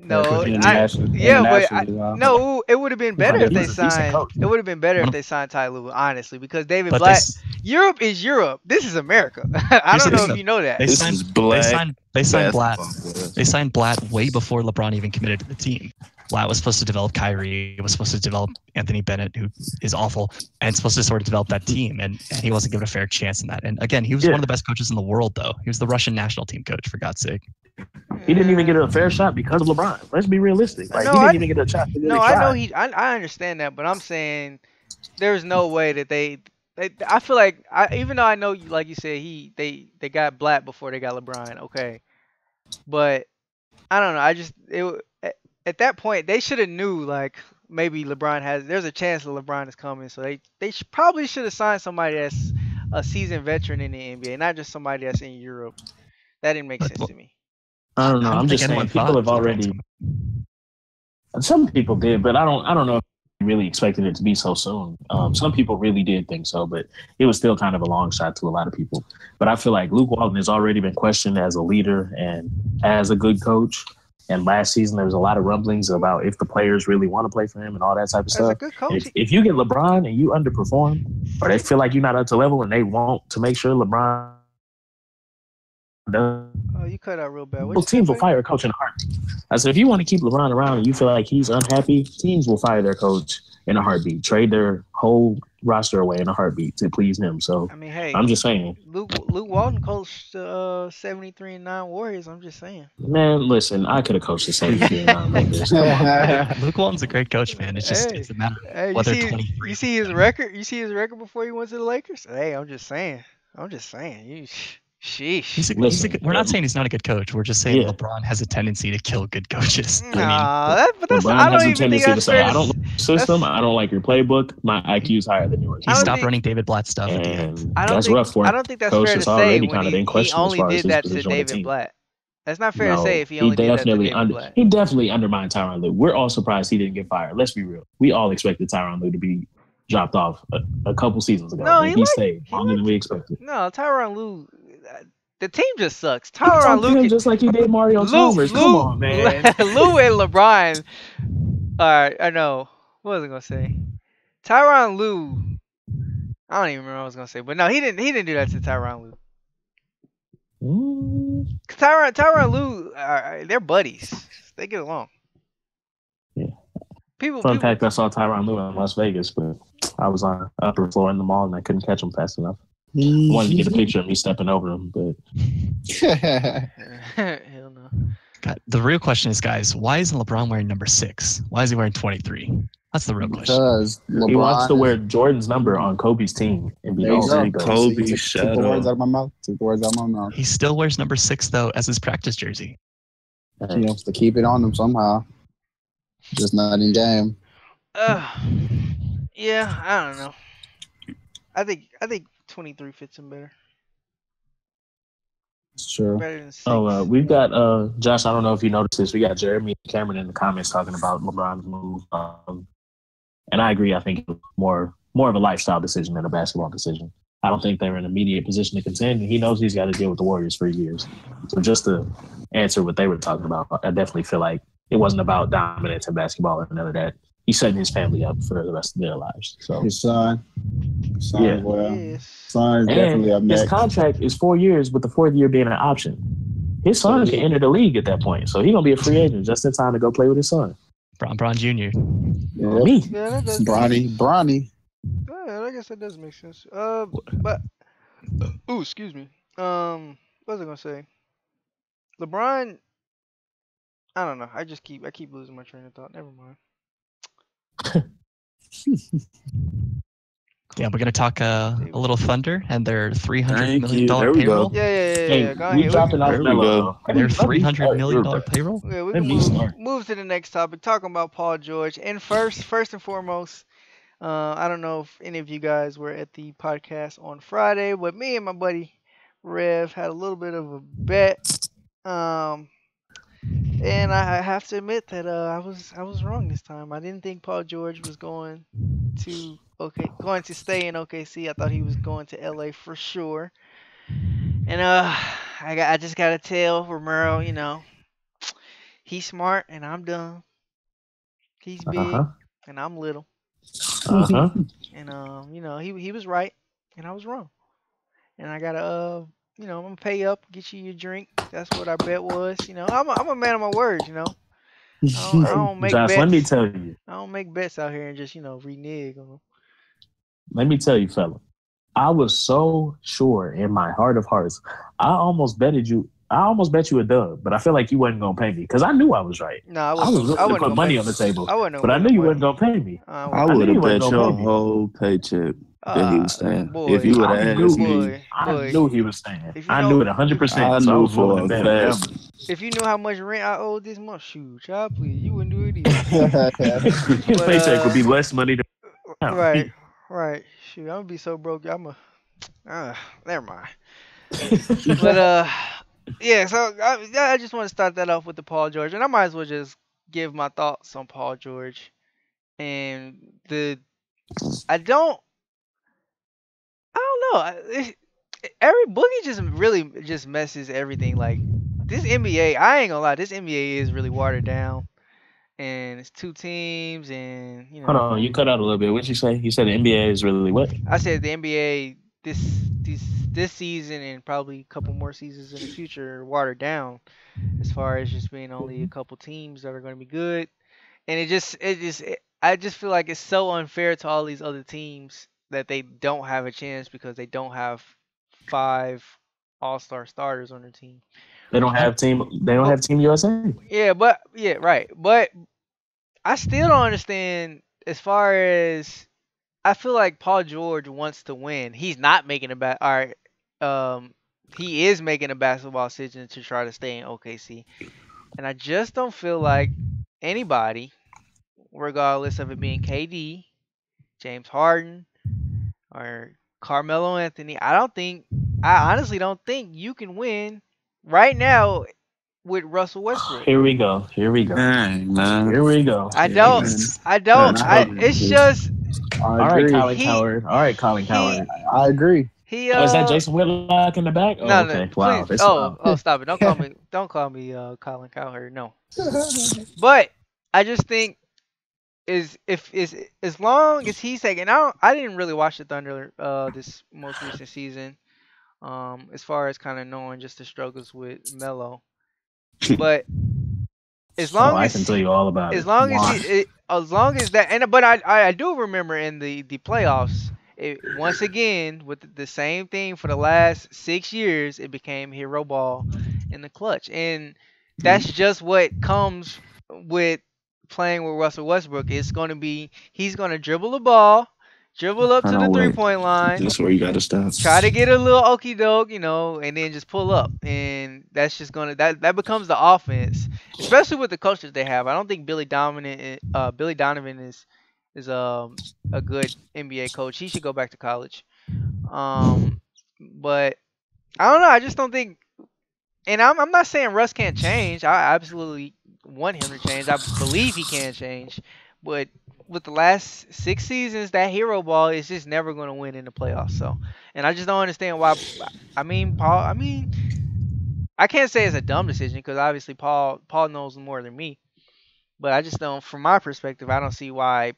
no, Internationally, no, it would have been better if He they was a decent signed. coach. It would have been better if they signed Ty Lue, honestly, because David But Blatt. Europe is Europe. This is America. I don't know if you know that. They This signed, is black they signed Blatt. basketball. They signed Blatt way before LeBron even committed to the team. Blatt was supposed to develop Kyrie. He was supposed to develop Anthony Bennett, who is awful, and supposed to sort of develop that team. And he wasn't given a fair chance in that. And again, he was one of the best coaches in the world, though. He was the Russian national team coach, for God's sake. He didn't even get a fair shot because of LeBron. Let's be realistic. Like, No, he I- didn't even get a shot. No, I know I understand that, but I'm saying there's no way that they I feel like even though I know, like you said, they got Blatt before they got LeBron, okay, but I don't know. I just at that point they should have knew like maybe there's a chance that LeBron is coming, so they probably should have signed somebody that's a seasoned veteran in the NBA, not just somebody that's in Europe. That didn't make sense to me. I don't know. I don't I'm think just saying anyone people thought have already. Some people did, but I don't know if they really expected it to be so soon. Some people really did think so, but it was still kind of a long shot to a lot of people. But I feel like Luke Walton has already been questioned as a leader and as a good coach. And last season, there was a lot of rumblings about if the players really want to play for him and all that type of As stuff. a good coach, If you get LeBron and you underperform, or they feel like you're not up to level and they want to make sure LeBron does, oh, you cut out real bad. What'd well, you say, teams will buddy? fire a coach in a heartbeat. I said, if you want to keep LeBron around and you feel like he's unhappy, teams will fire their coach in a heartbeat, trade their whole roster away in a heartbeat to please him. So I mean, hey, I'm just saying, Luke Walton coached 73-9 Warriors. I'm just saying. man, listen, I could have coached the same team. Luke Walton's a great coach, man. It's just Hey, it's a matter of Hey, whether 23. you see his record? You see his record before he went to the Lakers? Hey, I'm just saying. Sheesh. We're not saying he's not a good coach. We're just saying Yeah. LeBron has a tendency to kill good coaches. Nah, that's LeBron I don't has a even think tendency to that's say, fair. I don't like your system, I don't like your playbook, my IQ is higher than yours. He I don't stopped think- running David Blatt stuff at the end. And I don't that's think, rough for I him. don't think that's Coach fair to is say already when kind of in he question as only far as did his that to position on the David team. Blatt. That's not fair to say if he he only did that to definitely David Blatt. he definitely undermined Tyronn Lue. We're all surprised he didn't get fired. Let's be real. We all expected Tyronn Lue to be dropped off a couple seasons ago. No, and he stayed longer than we expected. No, Tyronn Lue, the team just sucks. He talked Tyronn to him Lue, just like he did Mario Chalmers. Come on, man. Lue and LeBron. All right, I know. What was I gonna say? Tyronn Lue. I don't even remember what I was gonna say, but no, he didn't do that to Tyronn Lue. Mm, Tyronn Lue, they're buddies. They get along. Yeah. People. Fun fact: I saw Tyronn Lue in Las Vegas, but I was on the upper floor in the mall and I couldn't catch him fast enough. I wanted to get a picture of me stepping over him, but Hell no. God, the real question is, guys, why isn't LeBron wearing number 6? Why is he wearing 23? That's the real question. Because LeBron he wants to wear Jordan's number on Kobe's team and be There you all go. there you go. Kobe Took the shadow. words out of my mouth. Took the words out of my mouth. He still wears number 6 though as his practice jersey. He wants to keep it on him somehow. Just not in game. Yeah, I don't know. I think 23 fits him better. It's true. Better than 6. Oh, we've got Josh. I don't know if you noticed this. We got Jeremy and Cameron in the comments talking about LeBron's move, and I agree. I think it was more of a lifestyle decision than a basketball decision. I don't think they're in an immediate position to contend, and he knows he's got to deal with the Warriors for years. So just to answer what they were talking about, I definitely feel like it wasn't about dominance in basketball or none of that. He's setting his family up for the rest of their lives. So His son. Son Yeah. as well. Yes. Son is definitely up And his next. contract is 4 years, with the fourth year being an option. His son can enter the league at that point, so he's gonna be a free agent just in time to go play with his son. Bron Jr. Yep. Me. Yeah, that does. Bronny. Yeah, I guess that does make sense. But excuse me. What was I gonna say? LeBron. I don't know. I keep losing my train of thought. Never mind. Yeah, we're gonna talk a little Thunder and their $300 Thank million you. There we payroll. go. Yeah. Go we ahead. dropping off There we Melo. go. though. Their Let me $300 start. million payroll. Yeah, we Let can me start. move to the next topic. Talking about Paul George. And first and foremost, I don't know if any of you guys were at the podcast on Friday, but me and my buddy Rev had a little bit of a bet. And I have to admit that I was wrong this time. I didn't think Paul George was going to stay in OKC. I thought he was going to LA for sure. And I just gotta tell Romero, he's smart and I'm dumb. He's big and I'm little. And he was right and I was wrong. And I gotta I'm gonna pay up, get you your drink. That's what our bet was. I'm a man of my words. I don't make Josh, bets. let me tell you. I don't make bets out here and just renege on them. Let me tell you, fella. I was so sure in my heart of hearts. I almost bet you a dub, but I feel like you wasn't gonna pay me because I knew I was right. No, I was willing to put money on the table, but I knew you wasn't gonna pay me. I would have bet your whole paycheck that he was staying. If you would have asked me, I knew he was staying. I knew it 100%. I so knew was willing for to a bet fact. whatever. If you knew how much rent I owed this month, shoot, child, please, you wouldn't do it either. His But, paycheck would be less money than Right. Shoot, I'm gonna be so broke. Never mind. But yeah. So I just want to start that off with the Paul George, and I might as well just give my thoughts on Paul George. And I don't know. Every Boogie just really just messes everything. Like this NBA, I ain't gonna lie, this NBA is really watered down, and it's two teams, and Hold on, you cut out a little bit. What'd you say? You said the NBA is really what? I said the NBA this season and probably a couple more seasons in the future are watered down, as far as just being only a couple teams that are going to be good, and I just feel like it's so unfair to all these other teams that they don't have a chance because they don't have 5 all-star starters on their team. They don't have Team USA. Yeah, right. But I still don't understand as far as I feel like Paul George wants to win. He's not making he is making a basketball decision to try to stay in OKC. And I just don't feel like anybody, regardless of it being KD, James Harden, or Carmelo Anthony, I honestly don't think you can win right now with Russell Westbrook. Here we go. Dang, man. Here we go. I don't. It's just. All right, Colin Cowherd. I agree. Is that Jason Whitlock in the back? Oh, No, okay. no. Wow. Please. Stop it. Don't call me Colin Cowherd. No. But I just think as long as he's taking. I didn't really watch the Thunder this most recent season. As far as kind of knowing just the struggles with Melo. But as long I as can tell you all about as long as that, but I do remember in the playoffs, once again with the same thing for the last 6 years, it became hero ball in the clutch, and that's just what comes with playing with Russell Westbrook. It's going to be he's going to dribble the ball, dribble up to the 3-point line. That's where you got to stop. Try to get a little okey doke, and then just pull up, and that's just gonna that becomes the offense, especially with the coaches they have. I don't think Billy Donovan is a good NBA coach. He should go back to college. But I don't know. I just don't think, and I'm not saying Russ can't change. I absolutely want him to change. I believe he can change, but with the last 6 seasons, that hero ball is just never going to win in the playoffs. So, and I just don't understand why. Paul. I can't say it's a dumb decision because obviously Paul knows more than me. But I just don't, from my perspective, I don't see why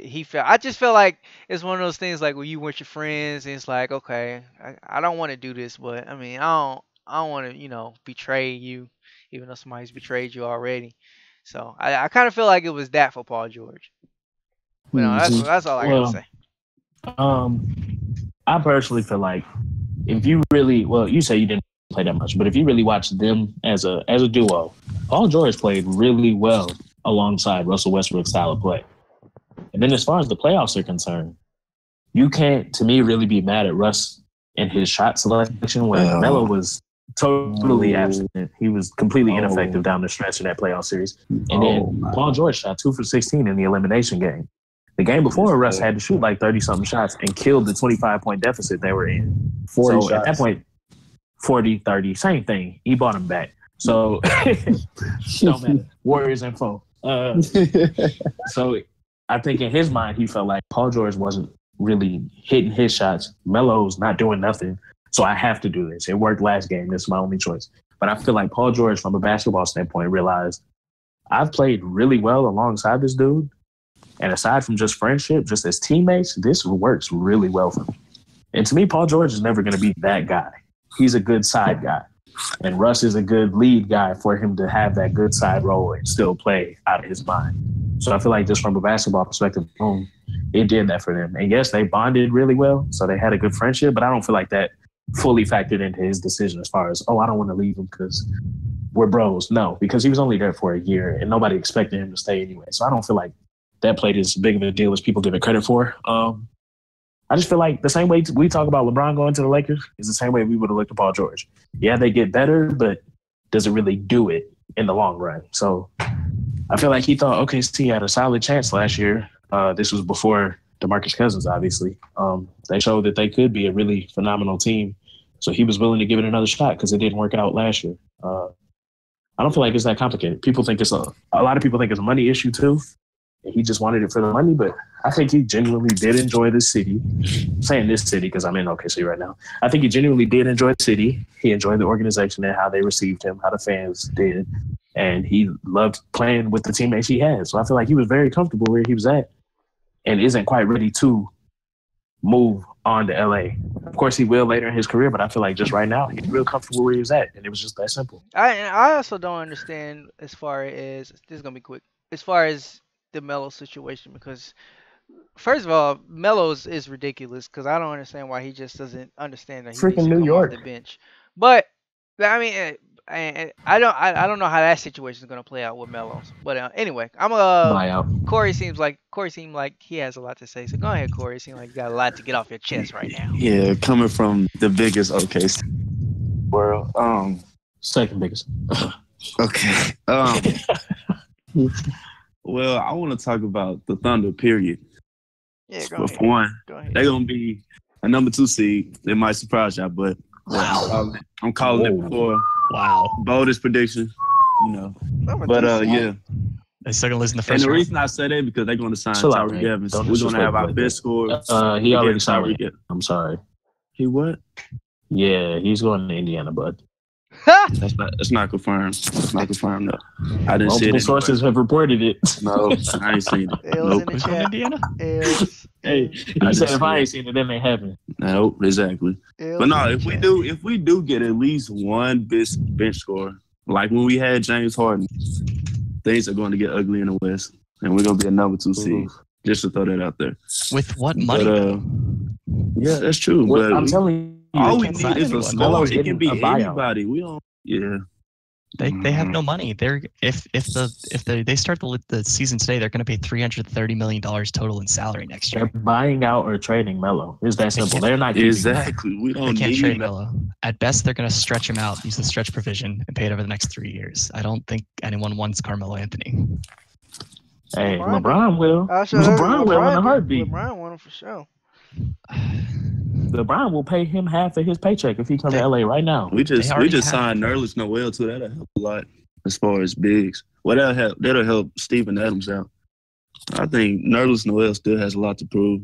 he felt. I just feel like it's one of those things like when you with your friends, and it's like, okay, I don't want to do this, but I mean, I don't want to, betray you, even though somebody's betrayed you already. So I kind of feel like it was that for Paul George. But no, that's all I gotta say. I personally feel like if you really, you say you didn't play that much, but if you really watch them as a duo, Paul George played really well alongside Russell Westbrook's style of play. And then as far as the playoffs are concerned, you can't, to me, really be mad at Russ and his shot selection when Melo was totally absent. He was completely ineffective down the stretch in that playoff series. And then Paul George shot 2 for 16 in the elimination game. The game before, Russ had to shoot like 30-something shots and killed the 25-point deficit they were in. 40 so shots. At that point, 40, 30, same thing. He bought him back. So, no matter. Warriors and foe. So I think in his mind, he felt like Paul George wasn't really hitting his shots. Melo's not doing nothing. So I have to do this. It worked last game. This is my only choice. But I feel like Paul George, from a basketball standpoint, realized I've played really well alongside this dude. And aside from just friendship, just as teammates, this works really well for me. And to me, Paul George is never going to be that guy. He's a good side guy. And Russ is a good lead guy for him to have that good side role and still play out of his mind. So I feel like just from a basketball perspective, boom, it did that for them. And yes, they bonded really well, so they had a good friendship, but I don't feel like that fully factored into his decision as far as, I don't want to leave him because we're bros. No, because he was only there for a year and nobody expected him to stay anyway. So I don't feel like that played as big of a deal as people give it credit for. I just feel like the same way we talk about LeBron going to the Lakers is the same way we would have looked at Paul George. Yeah, they get better, but does it really do it in the long run? So I feel like he thought OKC had a solid chance last year. This was before DeMarcus Cousins, obviously. They showed that they could be a really phenomenal team. So he was willing to give it another shot because it didn't work out last year. I don't feel like it's that complicated. People think a lot of people think it's a money issue too. He just wanted it for the money, but I think he genuinely did enjoy the city. I'm saying this city because I'm in OKC right now. I think he genuinely did enjoy the city. He enjoyed the organization and how they received him, how the fans did. And he loved playing with the teammates he had. So I feel like he was very comfortable where he was at and isn't quite ready to move on to LA. Of course, he will later in his career, but I feel like just right now, he's real comfortable where he was at. And it was just that simple. I also don't understand as far as, this is going to be quick, as far as the Melo situation, because first of all, Melo is ridiculous because I don't understand why he just doesn't understand that he needs to come off the bench. But I mean, I don't know how that situation is going to play out with Melo. But anyway, Corey seemed like he has a lot to say. So go ahead, Corey. It seems like you got a lot to get off your chest right now. Yeah, coming from the biggest OKC world, second biggest. Okay. Well, I want to talk about the Thunder, period. Yeah, go ahead. For one, go ahead. They're going to be a number 2 seed. It might surprise y'all, but I'm calling it before. Wow. Boldest prediction, But, yeah. They're still going to lose in the And first the round. reason I say that because they're going to sign Tyreke Evans. We're going to have our best scorer. He already signed. I'm sorry. He what? Yeah, he's going to Indiana, bud. That's not confirmed. It's not confirmed, though. I didn't see it. Multiple sources have reported it. No, I ain't seen it. Nope. Who's from Indiana? Hey, you said if I ain't seen it, then they haven't. Nope, exactly. But no, if we do get at least one bench scorer, like when we had James Harden, things are going to get ugly in the West, and we're going to be a number 2 seed. Just to throw that out there. With what money? But, yeah, that's true. Well, but I'm telling you, all we need is a score. It can be buyout. anybody. We don't. Yeah. They have no money. They're if they start the season today, they're going to pay $330 million total in salary next year. They're buying out or trading Melo. It's that simple. They're not exactly. We They don't can't need trade Melo. At best, they're going to stretch him out, use the stretch provision, and pay it over the next 3 years. I don't think anyone wants Carmelo Anthony. Hey, LeBron will. LeBron will in a heartbeat. LeBron want him for sure. LeBron will pay him half of his paycheck if he comes to LA right now. We just signed Nerlens Noel too. That'll help a lot as far as bigs. Well, that'll help Steven Adams out. I think Nerlens Noel still has a lot to prove.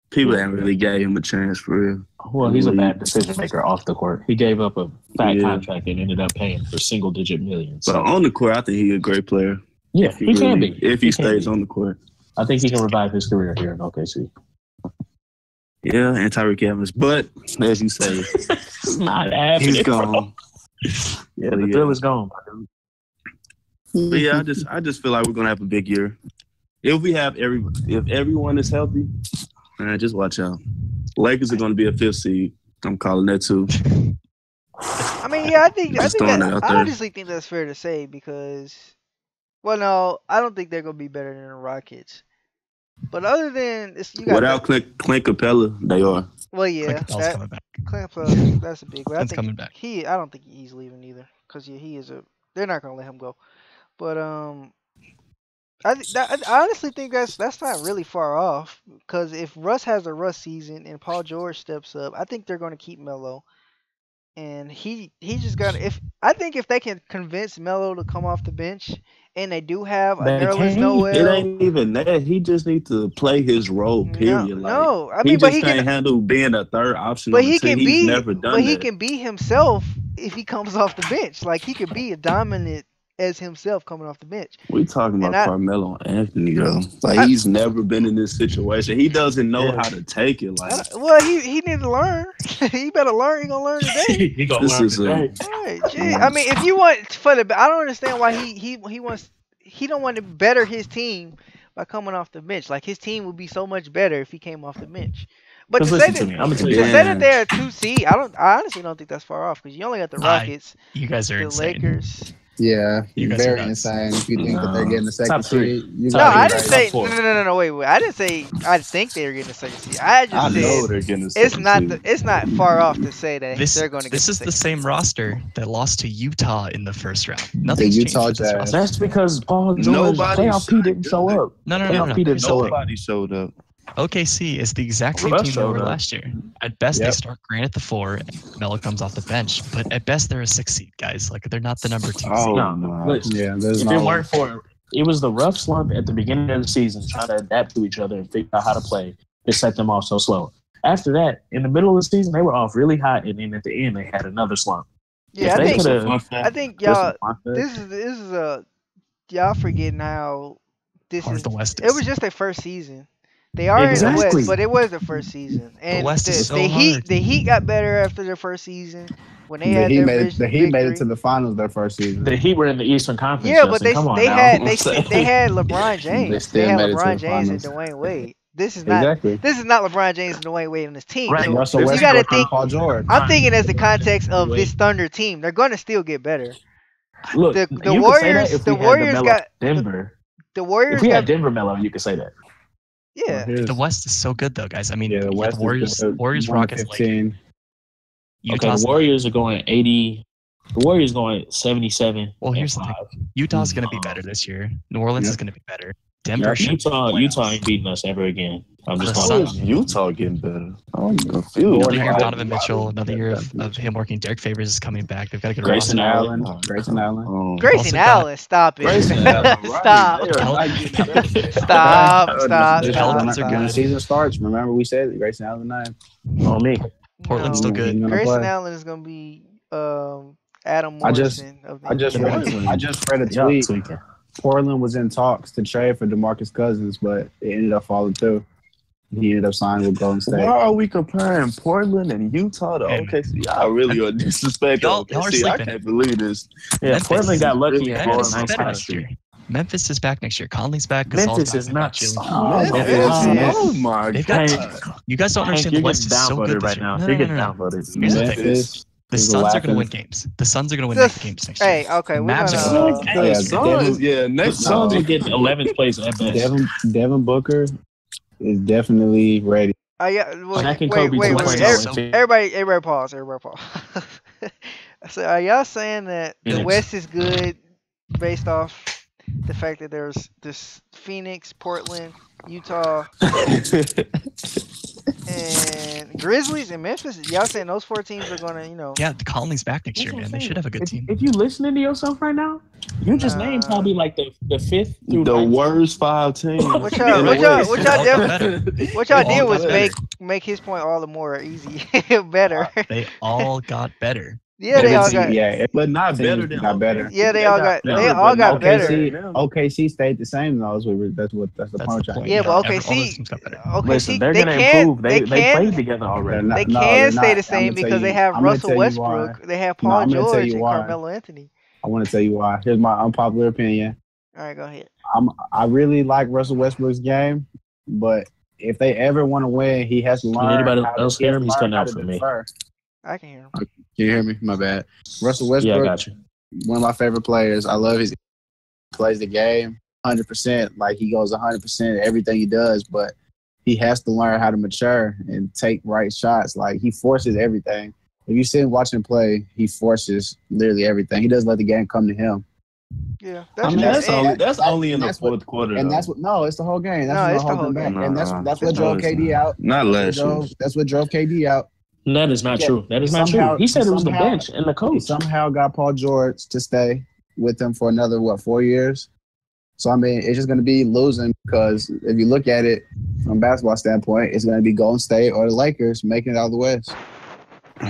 People haven't really gave him a chance for real. Well, he's a bad decision maker off the court. He gave up a fat contract and ended up paying for single-digit millions. But on the court, I think he's a great player. Yeah, he can be. If he stays on the court. I think he can revive his career here in OKC. Yeah, and Tyreek Evans. But as you say, It's not happening. he's gone. Yeah, the thrill is gone. But yeah, I just feel like we're gonna have a big year. If everyone is healthy, just watch out. Lakers are gonna be a 5th seed. I'm calling that too. I mean, yeah, I honestly think that's fair to say because, well, no, I don't think they're gonna be better than the Rockets. But other than you got without Clint Capella, they are. Well, yeah, Capela's coming back. Clint Capella, that's a big one. Clint's coming back. I don't think he's leaving either because he is they're not gonna let him go. But I honestly think that's not really far off because if Russ has a Russ season and Paul George steps up, I think they're gonna keep Melo. And he just got if they can convince Melo to come off the bench, and they do have a Nerlens Noel. It ain't even that. He just needs to play his role. Period. No, I mean, he but just he can't can handle being a third option. But on the he team. can He's be. never done But he that. can be himself if he comes off the bench. Like he could be a dominant as himself coming off the bench. We talking about Carmelo Anthony though. Like he's never been in this situation. He doesn't know how to take it. Like, well, he need to learn. He better learn. He gonna learn today. He gonna learn today. Right, gee. I mean, if you want for the, I don't understand why he wants. He don't want to better his team by coming off the bench. Like his team would be so much better if he came off the bench. But to say that they're a 2 seed, I honestly don't think that's far off because you only got the Rockets, you guys are the insane. Lakers. Yeah, You guys very are nuts. insane if you think that they're getting the second Top three. seed. You No, gotta I be didn't right. say no. Wait. I didn't say I think they were getting the second seed. I just I know said they're getting it's not far off to say that they're going to get. This is the same roster that lost to Utah in the first round. The Nothing's changed Utah with this Jazz. roster. That's because Paul George playoff P didn't show up. No. Playoff P didn't show up. Nobody showed up. OKC is the exact same Russ team they showed were up. last year. At best, Yep. they start Grant at the 4, and Melo comes off the bench. But at best, they're a 6 seed, guys. Like they're not the number 2 Oh, seed. no. Listen, Yeah, there's if no. it weren't for it was the rough slump at the beginning of the season, trying to adapt to each other and figure out how to play. It set them off so slow. After that, in the middle of the season, they were off really hot, and then at the end, they had another slump. Yeah, I think y'all. This This is a y'all forgetting how this Hard is. the West It is. was just their first season. They are in the Exactly. West, but it was the first season. And West is so the Heat, hard. the Heat got better after their first season when they had He their made it. victory. He made it to the finals their first season. the Heat were in the Eastern Conference. Yeah, but Justin. Come on they now. had LeBron James. They still had made it to LeBron the James and finals. Dwayne Wade. This is not Exactly. LeBron James and Dwayne Wade on this team. Right, So Russell you Westbrook got to and think. Paul George. I'm thinking as the context of this Thunder team, they're going to still get better. Look, The you could say that Warriors- if the we had Warriors Melo got- Denver. The Warriors If we had got Denver Melo, you could say that. yeah. The West is so good, though, guys. I mean, Yeah, the you got West the Warriors, is Warriors, 1 to Rockets, like 15. Utah's. The Warriors are going 80. The Warriors going 77. Well, here's the thing. Utah's going to be better this year. New Orleans is going to be better. Denver should Utah ain't beating us ever again. I'm just The How going is Utah getting better? I'm confused. Another year of Donovan Mitchell, another year of him working. Derek Favors is coming back. They've got a good Grayson roster. Allen. Grayson Allen. Grayson Also got- Allen, stop it. Grayson Allen, right. Stop. They are not getting better. Stop. The Pelicans are When the good. season starts, remember we said Grayson Allen 9. on me. Portland's still good. He's gonna Grayson play. Allen is gonna be Adam I just- Morrison of the I just read a Y'all tweet. tweaking. Portland was in talks to trade for DeMarcus Cousins, but it ended up falling through. He ended up signing with Golden Why State. are we comparing Portland and Utah to Hey, OKC? Y'all really are disrespecting Y'all are OKC. I sleeping. can't believe this. Yeah, Memphis Portland got is lucky really and bad. had a Memphis is nice better hot next streak. year. Memphis is back next year. Conley's back. Gasol's Memphis back. is They've got nuts. Jalen. Oh, Memphis. Oh my They've got. God. You guys don't Hank, understand you're the West getting is so good downvoted this right year. now. No, You're no, getting no, no. downvoted. Here's the thing. Memphis. The He's Suns are going to laughing. win games. The Suns are going to win 9 games next year. Hey, okay, we're Mavs are gonna. gonna- Hey, Yeah, Suns, yeah, The next Suns time. will get 11th place at best. Devin Booker is definitely ready. Shaq and Wait, Kobe wait, two wait. point Every- oh. Everybody pause. So are y'all saying that the Phoenix. West is good based off the fact that there's this Phoenix, Portland, Utah, and Grizzlies and Memphis? Y'all saying those 4 teams are gonna, Yeah, the Conley's back next year, man. They should have a good team. If you listening to yourself right now, you just named probably like the 5th through The 9th. worst 5 teams. What y'all- in the what y'all- West. what y'all All did- got better. What y'all They did all was got better. make his point all the more easy, better. They all got better. Yeah, they all Every got. team- yeah, but not team better than got better. Yeah, they all got. They all but got not better. OKC, OKC stayed the same though. That's the That's point. the point. Yeah, but all those OKC, teams got better. Listen, OKC, they're they gonna can, improve. They played together already. They're they not- no, can they're stay not. the same I'ma tell because they you- have I'm gonna Russell tell you Westbrook, they have No, Paul I'm gonna tell George, you and why. Carmelo Anthony. I want to tell you why. Here's my unpopular opinion. All right, go ahead. I really like Russell Westbrook's game, but if they ever want to win, he has to learn. Anybody how to- else he has hear to him? He's learn cutting how out to for me. defer. I can hear him. Can you hear me? My bad. Russell Yeah, Westbrook, I got you. one of my favorite players. I love his plays the game 100%. Like he goes 100% everything he does, but he has to learn how to mature and take right shots. Like he forces everything. If you sit and watch him play, he forces literally everything. He doesn't let the game come to him. Yeah, I that's mean, true. that's only in the that's what- fourth quarter. And though. that's what no, it's the whole game. That's No, what's it's the gonna whole hold them back. game. And that's what No, drove it's KD not. out. Not last year. That's what drove KD out. That is not Yeah, true. That is not somehow- true. He said it was the somehow- bench and the He coach. somehow got Paul George to stay with him for another 4 years. So I mean, it's just going to be losing because if you look at it from a basketball standpoint, it's going to be Golden State or the Lakers making it out of the West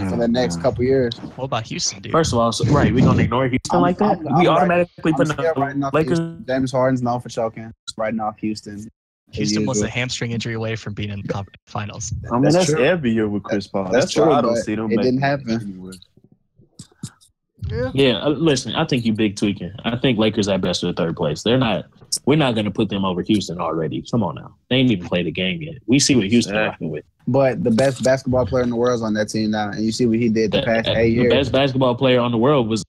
for the next couple years. What about Houston, dude? First of all, right, we're gonna ignore Houston like that. I'm We right- automatically I'm put still writing the off Lakers. Houston. James Harden's known for choking. Writing off Houston. Houston was a usual. hamstring injury away from being in the finals. I mean, That's that's true. every year with Chris Paul. That's That's why true, I don't but see them. it making didn't happen. anywhere. Yeah. Yeah, listen, I think you big tweaking. I think Lakers at best are third place. They're not. We're not going to put them over Houston already. Come on now, they ain't even played a game yet. We see what Houston rocking with. But the best basketball player in the world is on that team now, and you see what he did the past 8 The years. best basketball player on the world was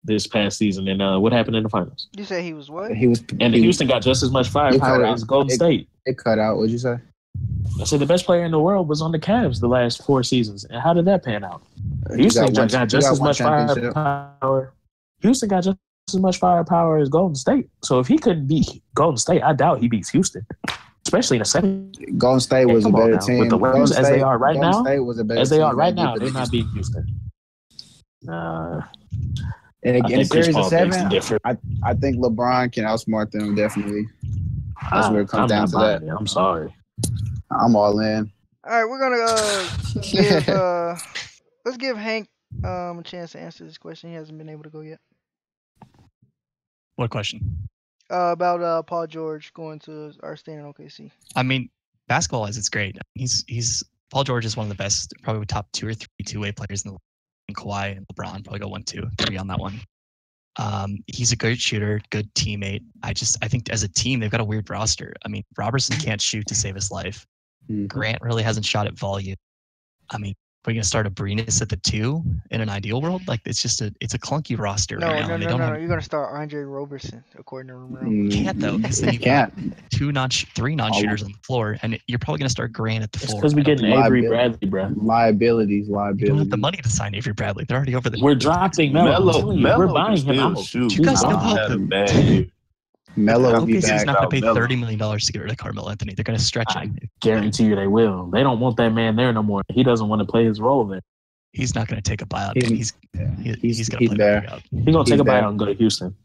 this past season, and what happened in the finals? You said he was what? He was And Houston got just as much firepower out. as Golden It- State. It cut out. What'd you say? I said the best player in the world was on the Cavs the last 4 seasons, and how did that pan out? Houston got just as much championship. firepower. Houston got just as much firepower as Golden State. So if he couldn't beat Golden State, I doubt he beats Houston, especially in the second. Golden State was a Come on better now. team. With the Golden Lakers as they are right Golden now, State was a better as they team are right than now, the they're not Lakers. beating Houston. In I a think Chris series of Paul makes seven, it different. I think LeBron can outsmart them definitely. That's where it comes I'm down not to buying that. it. I'm sorry. I'm all in. All right, we're gonna give let's give Hank a chance to answer this question. He hasn't been able to go yet. What question? About Paul George going to our staying in OKC. I mean, basketball-wise, it's great. He's Paul George is one of the best, probably top 2 or 3 two-way players in the league. And Kawhi and LeBron probably go 1, 2, 3 on that one. He's a great shooter, good teammate. I think as a team, they've got a weird roster. I mean, Robertson can't shoot to save his life. Grant really hasn't shot at volume. I mean, we're gonna start Abrinas at the 2 in an ideal world. Like it's a clunky roster No, right now. and they don't have You're gonna start Andre Roberson according to Romero. can't though, because then You you've got can't. 3 non-shooters on the floor, and you're probably gonna start Grant at the It's 4. because we're getting Avery Bradley, bro. Liabilities. You don't have the money to sign Avery Bradley. They're already over the. We're dropping Melo. I'm telling you, we're buying him out. Shoot. You guys know Bron how had a the- bad year. Melo will be OKC's back. not going to pay Melo. $30 million to get rid of Carmelo Anthony. They're going to stretch I him. guarantee you they will. They don't want that man there no more. He doesn't want to play his role there. He's not going to take a buyout. He's- He's going he's to play there. the out. He's gonna take He's a there. buyout and go to Houston.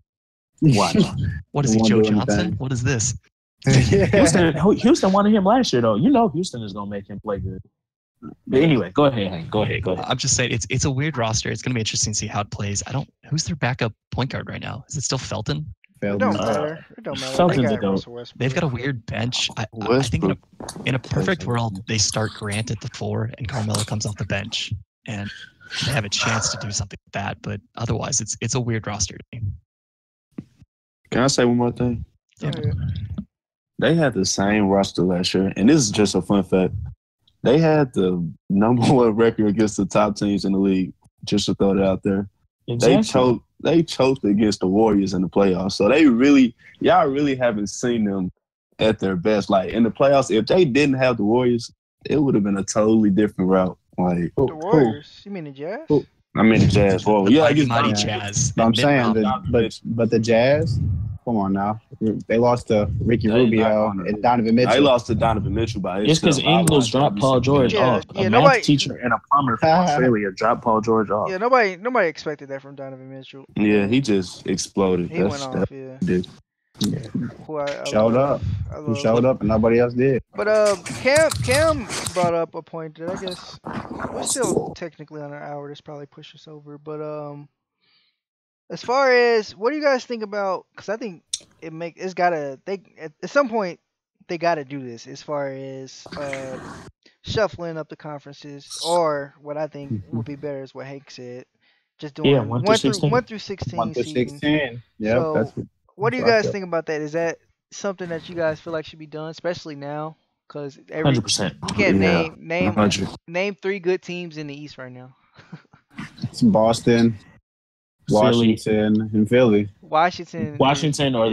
Watch. What is He he, won't Joe do Johnson? anything. What is this? Houston wanted him last year though. You know Houston is gonna make him play good. But anyway, go ahead, Hank. Go ahead. I'm just saying it's a weird roster. It's going to be interesting to see how it plays. Who's their backup point guard right now? Is it still Felton? It don't matter. It don't matter. Felton's They a got goat. Russell Westbrook. They've got a weird bench. I think in a perfect world, they start Grant at the 4 and Carmelo comes off the bench, and they have a chance to do something like that. But otherwise, it's a weird roster. Can I say one more thing? Go ahead. They had the same roster last year, and this is just a fun fact. They had the number 1 record against the top teams in the league. Just to throw it out there, Exactly. they choked against the Warriors in the playoffs. So y'all really haven't seen them at their best. Like in the playoffs, if they didn't have the Warriors, it would have been a totally different route. Like The Warriors. You mean the Jazz? Who? I mean, the Jazz. Well, yeah, I guess mighty Yeah. Jazz. But I'm And saying, Mitt but the Jazz, come on now. They lost to Ricky They Rubio not- and Donovan I Mitchell. lost to Donovan Mitchell by It's because himself. Ingles dropped Paul George Yeah, off. yeah, A nobody- math teacher and a plumber from Australia dropped Paul George off. Yeah, nobody expected that from Donovan Mitchell. Yeah, he just exploded. He went off. Yeah. Dude. who I Showed love. up. I Who love. showed up and nobody else did. But Cam brought up a point that I guess we're still technically on an hour. This probably push us over. But as far as what do you guys think about? Because I think it's gotta at some point they gotta do this as far as shuffling up the conferences, or what I think would be better is what Hank said, just doing Yeah, 1 through 16. 1 through 16 1 through seeding. 16. Yeah, So, that's what do you that's how I guys feel. think about that? Is that something that you guys feel like should be done, especially now? Because every 100%. you can't Yeah, name 100. name 3 good teams in the East right now. It's Boston, Philly, Washington, and Philly. Washington. Washington or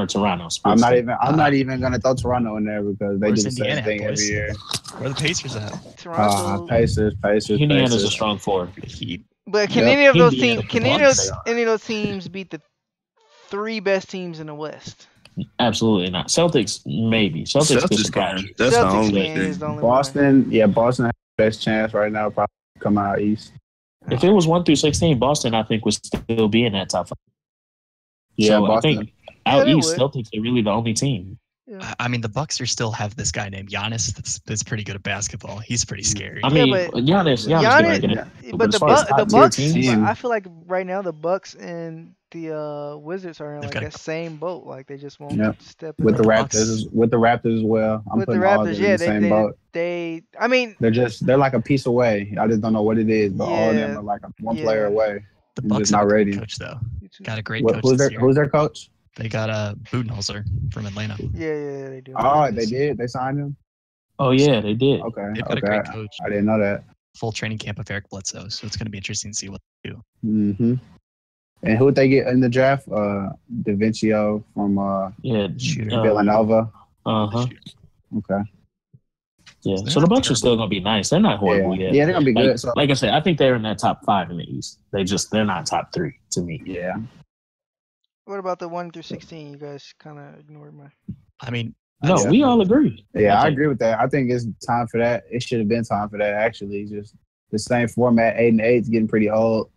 Toronto. I'm not Spurs. even gonna throw Toronto in there because they do Where's the same Indiana, thing boys? every year. Where are the Pacers at? Toronto. Pacers. Indiana's a strong four. The Heat. But can Yep. any of those Indiana, teams? Can the any Bucks, of those teams beat the 3 best teams in the West? Absolutely not. Celtics, maybe. Celtics could surprise can. you. That's the Celtics only can is the thing. only one. Boston has the best chance right now. Probably come out East. If it was 1 through 16, Boston, I think, would still be in that top 5. Yeah, So I Boston. think out they East, would. Celtics are really the only team. I mean, the Bucks are still have this guy named Giannis that's pretty good at basketball. He's pretty scary. I mean, but Giannis Giannis- can get it. But as the far as the top tier Bucks, team- I feel like right now the Bucks and the Wizards are in They've like got that same boat. Like they just won't Yep. step with it the up. Raptors as well. I'm With the putting all of Raptors, them in the same boat. I mean, They're like a piece away. I just don't know what it is, but all of them Yeah, are like one player yeah. away. The I'm Bucks just not have a great ready. coach though. you too. Got a great coach Who's this year. their coach? They got a Budenholzer from Atlanta. Yeah, they do. Oh, they did. They signed him. Oh, yeah, they did. Okay, They've got a great coach. I didn't know that. Full training camp of Eric Bledsoe, so it's going to be interesting to see what they do. Mm-hmm. And who would they get in the draft? DaVincio from Yeah. Shooter. Villanova. Uh-huh. Okay. Yeah. They're So the not Bucks are still going to be nice. They're not horrible Yeah. yet. Yeah, they're gonna be Like, good. So like I said, I think they're in that top 5 in the East. They're not top 3 to me. yeah. What about the 1 through 16? You guys kind of ignored my. I mean, No, Yeah. we all agree. Yeah, I Okay. agree with that. I think it's time for that. It should have been time for that, actually. Just the same format, 8 and 8 is getting pretty old.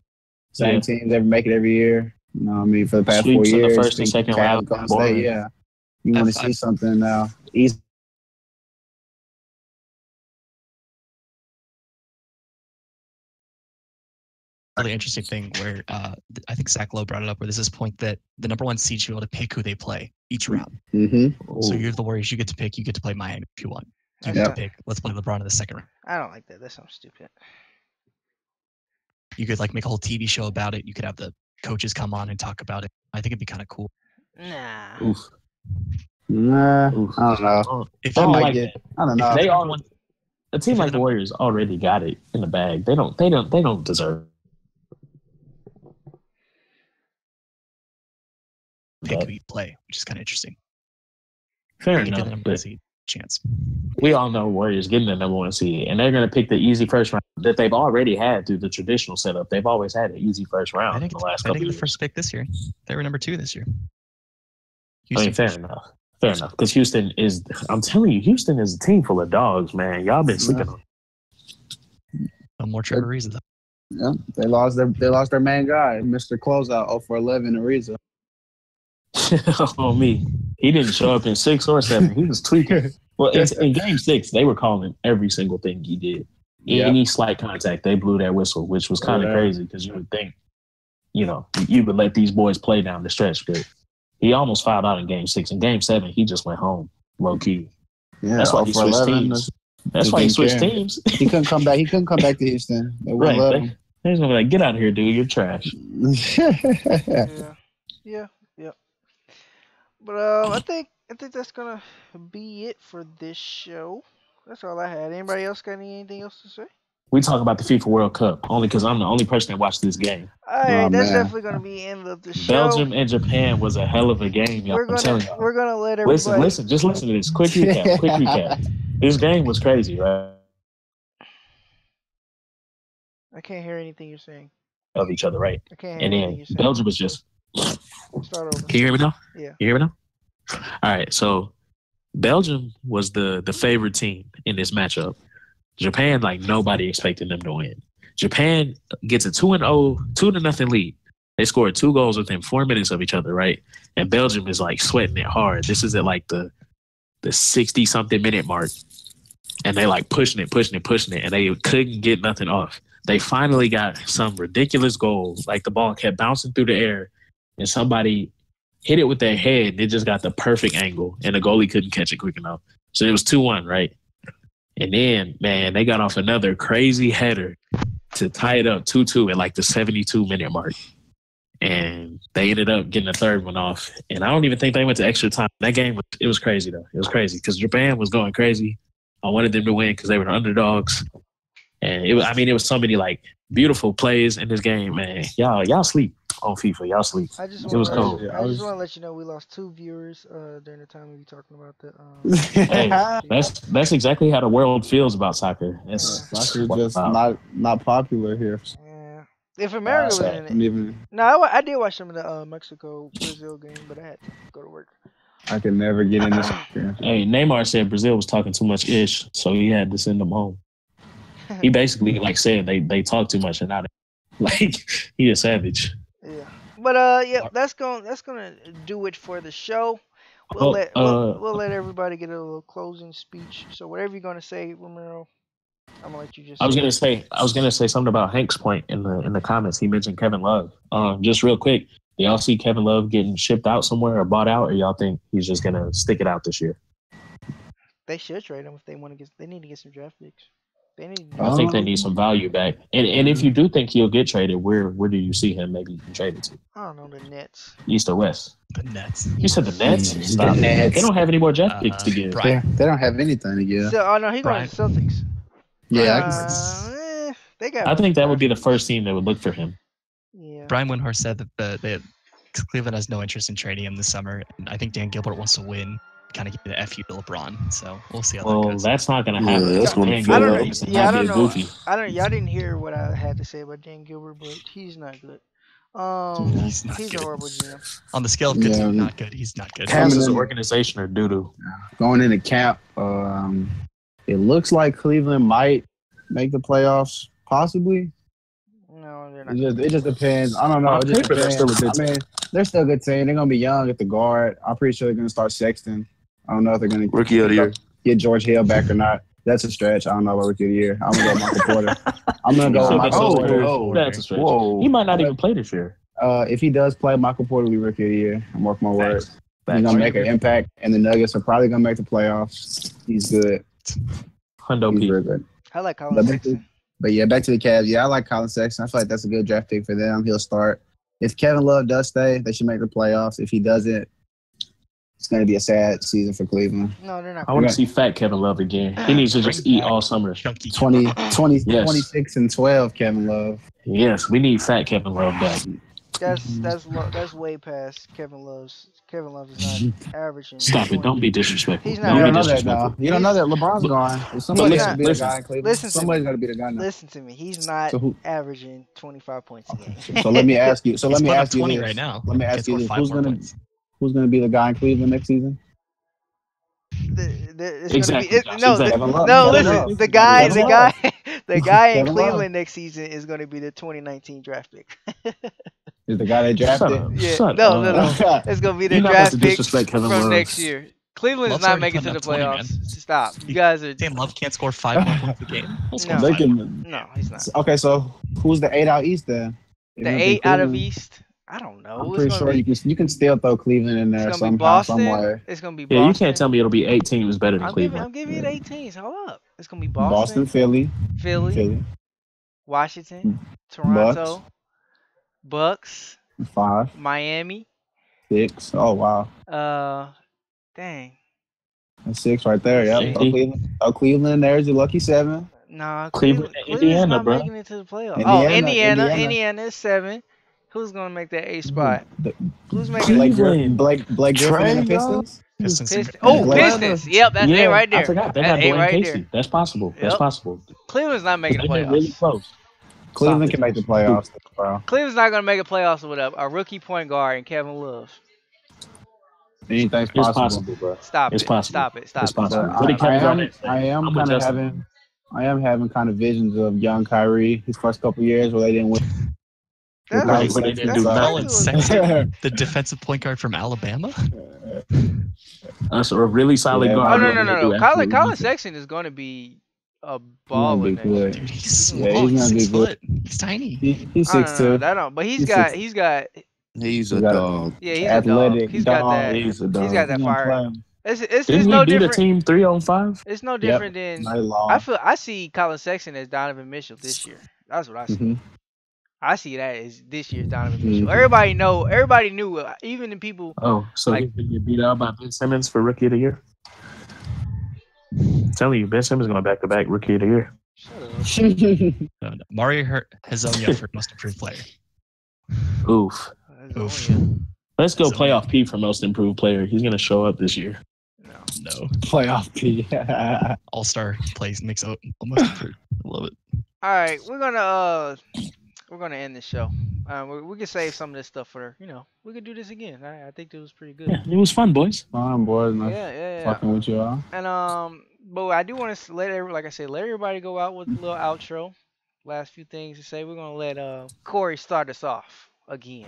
Same Yeah. teams make it every year. You know what I mean? For the past 4 Sweeps in the years. first and second round, Golden boring. State, yeah. You want to F5. see something now. East. really interesting thing where I think Zach Lowe brought it up, where there's this point that the number 1 seed should be able to pick who they play each round. Mm-hmm. So you're the Warriors, you get to pick. You get to play Miami if you want. You That's get to not- pick. Let's play LeBron in the second round. I don't like that. That sounds stupid. You could like make a whole TV show about it. You could have the coaches come on and talk about it. I think it'd be kind of cool. Nah. Oof. Nah, Oof. I don't know. If I I don't like like it. that. I don't know. They all everyone- a team If like you're the the- Warriors already got it in the bag. They don't pick But who you play, which is kind of interesting. fair Give enough. them a But seed chance. we all know Warriors getting the number 1 seed, and they're going to pick the easy first round that they've already had through the traditional setup. They've always had an easy first I round in think the it's last I couple think of the years. first pick this year. They were number 2 this year. I mean, fair enough. Fair enough. Because Houston is, I'm telling you, Houston is a team full of dogs, man. Y'all been sleeping on. No more Trevor Ariza though. Yeah, they lost their main guy, Mr. Closeout, 0 for 11 Ariza. On me. He didn't show up in 6 or 7. He was tweaking. Well, in game 6, they were calling every single thing he did. Yeah. Any slight contact, they blew that whistle, which was kind of Yeah. crazy because you would think, you would let these boys play down the stretch. But he almost fouled out in game 6. In game 7, he just went home, low key. Yeah, That's why 0 he for switched 11. teams. That's why he didn't switched care. teams. He couldn't come back. He couldn't come back to Houston. They wouldn't Right. let him. He's gonna be like, get out of here, dude. You're trash. Yeah. But I think that's gonna be it for this show. That's all I had. Anybody else got anything else to say? We talk about the FIFA World Cup only because I'm the only person that watched this game. All right, Oh, that's man. definitely gonna be end of the show. Belgium and Japan was a hell of a game, y'all. We're I'm telling y'all. gonna let everybody. Listen, just listen to this. Quick recap. This game was crazy, right? I can't hear anything you're saying. Of each other, right? I can't hear And anything then you're saying. Belgium was just. Start over. Can you hear me now? Yeah. You hear me now? All right. So Belgium was the favorite team in this matchup. Japan, like nobody expected them to win. Japan gets a 2-0 lead. They scored 2 goals within 4 minutes of each other, right? And Belgium is like sweating it hard. This is at like the 60-something minute mark. And they like pushing it, and they couldn't get nothing off. They finally got some ridiculous goal. Like the ball kept bouncing through the air, and somebody hit it with their head. And it just got the perfect angle, and the goalie couldn't catch it quick enough. So it was 2-1, right? And then, man, they got off another crazy header to tie it up 2-2 at like the 72-minute mark. And they ended up getting a third one off. And I don't even think they went to extra time. That game, it was crazy, though. It was crazy because Japan was going crazy. I wanted them to win because they were the underdogs. And it was so many like beautiful plays in this game, man. Y'all sleep on FIFA. Y'all sleep. It was cold. I just want to let you know we lost 2 viewers during the time we were talking about the. Hey, that's exactly how the world feels about soccer. Soccer just not popular here. Yeah. If America was in it. No, I did watch some of the Mexico-Brazil game, but I had to go to work. I could never get in this. Hey, Neymar said Brazil was talking too much ish, so he had to send them home. He basically said they talk too much and not like he a savage. Yeah, but that's gonna do it for the show. We'll let everybody get a little closing speech. So whatever you're gonna say, Romero, I'm gonna let you just. I was gonna say something about Hank's point in the comments. He mentioned Kevin Love. Just real quick. Do y'all see Kevin Love getting shipped out somewhere or bought out, or y'all think he's just gonna stick it out this year? They should trade him if they want to get. They need to get some draft picks. I think they need some value back. And if you do think he'll get traded, where do you see him maybe traded to? I don't know, the Nets. East or West? The Nets. You said the Nets? The Nets. They don't have any more draft picks to give. They don't have anything to give. So, no, he's going to the Celtics. Yeah, they got. I think that would be the first team that would look for him. Yeah. Brian Windhorst said that Cleveland has no interest in trading him this summer, and I think Dan Gilbert wants to win. Kind of give the FU to LeBron, so we'll see how that goes. That's not going to happen. Yeah, that's going to I don't know. Y'all didn't hear what I had to say about Dan Gilbert, but he's not good. He's a horrible GM. On the scale of good to not good, he's not good. Kansas organization or doo-doo. Going into camp, it looks like Cleveland might make the playoffs, possibly. No, they're not. It just depends. I don't know. It just depends. They're still a good team. They're going to be young at the guard. I'm pretty sure they're going to start Sexton. I don't know if they're going to Rookie of the year. Get George Hill back or not. That's a stretch. I don't know about Rookie of the Year. I'm going to go Michael Porter. I'm going to go with Michael Porter. That's a stretch. Whoa. He might not even play this year. If he does play, Michael Porter will be Rookie of the Year. I'm working my words. He's going to make an impact, and the Nuggets are probably going to make the playoffs. He's good. Hundo P. Good. I like Colin Sexton. But yeah, back to the Cavs. Yeah, I like Colin Sexton. I feel like that's a good draft pick for them. He'll start. If Kevin Love does stay, they should make the playoffs. If he doesn't, it's going to be a sad season for Cleveland. No, they're not. I want to see fat Kevin Love again. He needs to just eat all summer. 26 and 12, Kevin Love. Yes, we need fat Kevin Love back. That's way past Kevin Love's. Kevin Love is not averaging. Stop it! Don't be disrespectful. He's not. You don't know that now. You don't know that LeBron's gone. Somebody's got to be the guy in Cleveland. Somebody's got to be the guy now. Listen to me. He's not averaging 25 points a game. So let me ask you. Let me ask you this. Right now. Let me ask you this. Who's gonna be the guy in Cleveland next season? Listen. The guy in Cleveland next season is going to be the 2019 draft pick. Is the guy they drafted? Yeah. No. It's going to be the draft pick from next year. Cleveland is not making it to the playoffs. Stop. You guys are. Dan Love can't score 5 more points a game. No, he's not. Okay, so who's the 8 out east then? The 8 out of East? I don't know. I'm pretty sure you can still throw Cleveland in there somehow, somewhere. It's gonna be Boston. Yeah, you can't tell me it'll be 8 teams better than Cleveland. I'm giving you 8 teams. Hold up. It's gonna be Boston, Philly, Washington, Toronto, Bucks, 5, Miami, 6. Oh wow. Dang. That's 6 right there. Yeah. Cleveland. There's your lucky 7. Nah, Cleveland, Indiana, not bro. making it to the playoffs. Indiana is 7. Who's gonna make that 8 spot? Who's making Blake Griffin and the Pistons? Pistons. Yep, that's 8 right there. I forgot. They got Dwayne Casey. That's possible. That's possible. Cleveland's not making the playoffs. Really close. Cleveland can make the playoffs, bro. Cleveland's not gonna make a playoffs with a rookie point guard and Kevin Love. Anything's possible, bro. Stop it. I am having kind of visions of young Kyrie his first couple years where they didn't win. That Right, was, but they didn't that's do crazy. Colin Sexton, the defensive point guard from Alabama. That's a really solid Yeah. guard. Oh who no. do Colin absolutely Colin nothing. Sexton is going to be a gonna baller be next good. year. Dude, he's Yeah, small. he's He's gonna 6 be good. foot. He's tiny. He's Oh, 6'2". that don't. But he's He's got 6'2". he's got He's He a got a dog. yeah he's a athletic dog. He's got dog. that. He's a He's dog. got that He's gonna fire. play him. It's Didn't no he beat a different. team 3-on-5? It's no Yep. different than Night long. I see Colin Sexton as Donovan Mitchell this year. That's what I see. Mhm. I see that as this year's Donovan Mitchell. Everybody knew, even the people. Oh, so Like- he's gonna get beat out by Ben Simmons for Rookie of the Year? I'm telling you, Ben Simmons going back-to-back Rookie of the Year. Shut up. No. Mario Hezonja for most improved player. Oof. Oof. Let's go So- playoff P for most improved player. He's gonna show up this year. No. No. Playoff P. All-star plays makes out almost improved. I love it. All right, we're gonna end the show. We can save some of this stuff for we could do this again. I think it was pretty good. Yeah, it was fun, boys. Fine, boys. Yeah, Nice yeah. fucking with you all. And but I do want to let everybody go out with a little outro. Last few things to say. We're gonna let Corey start us off again.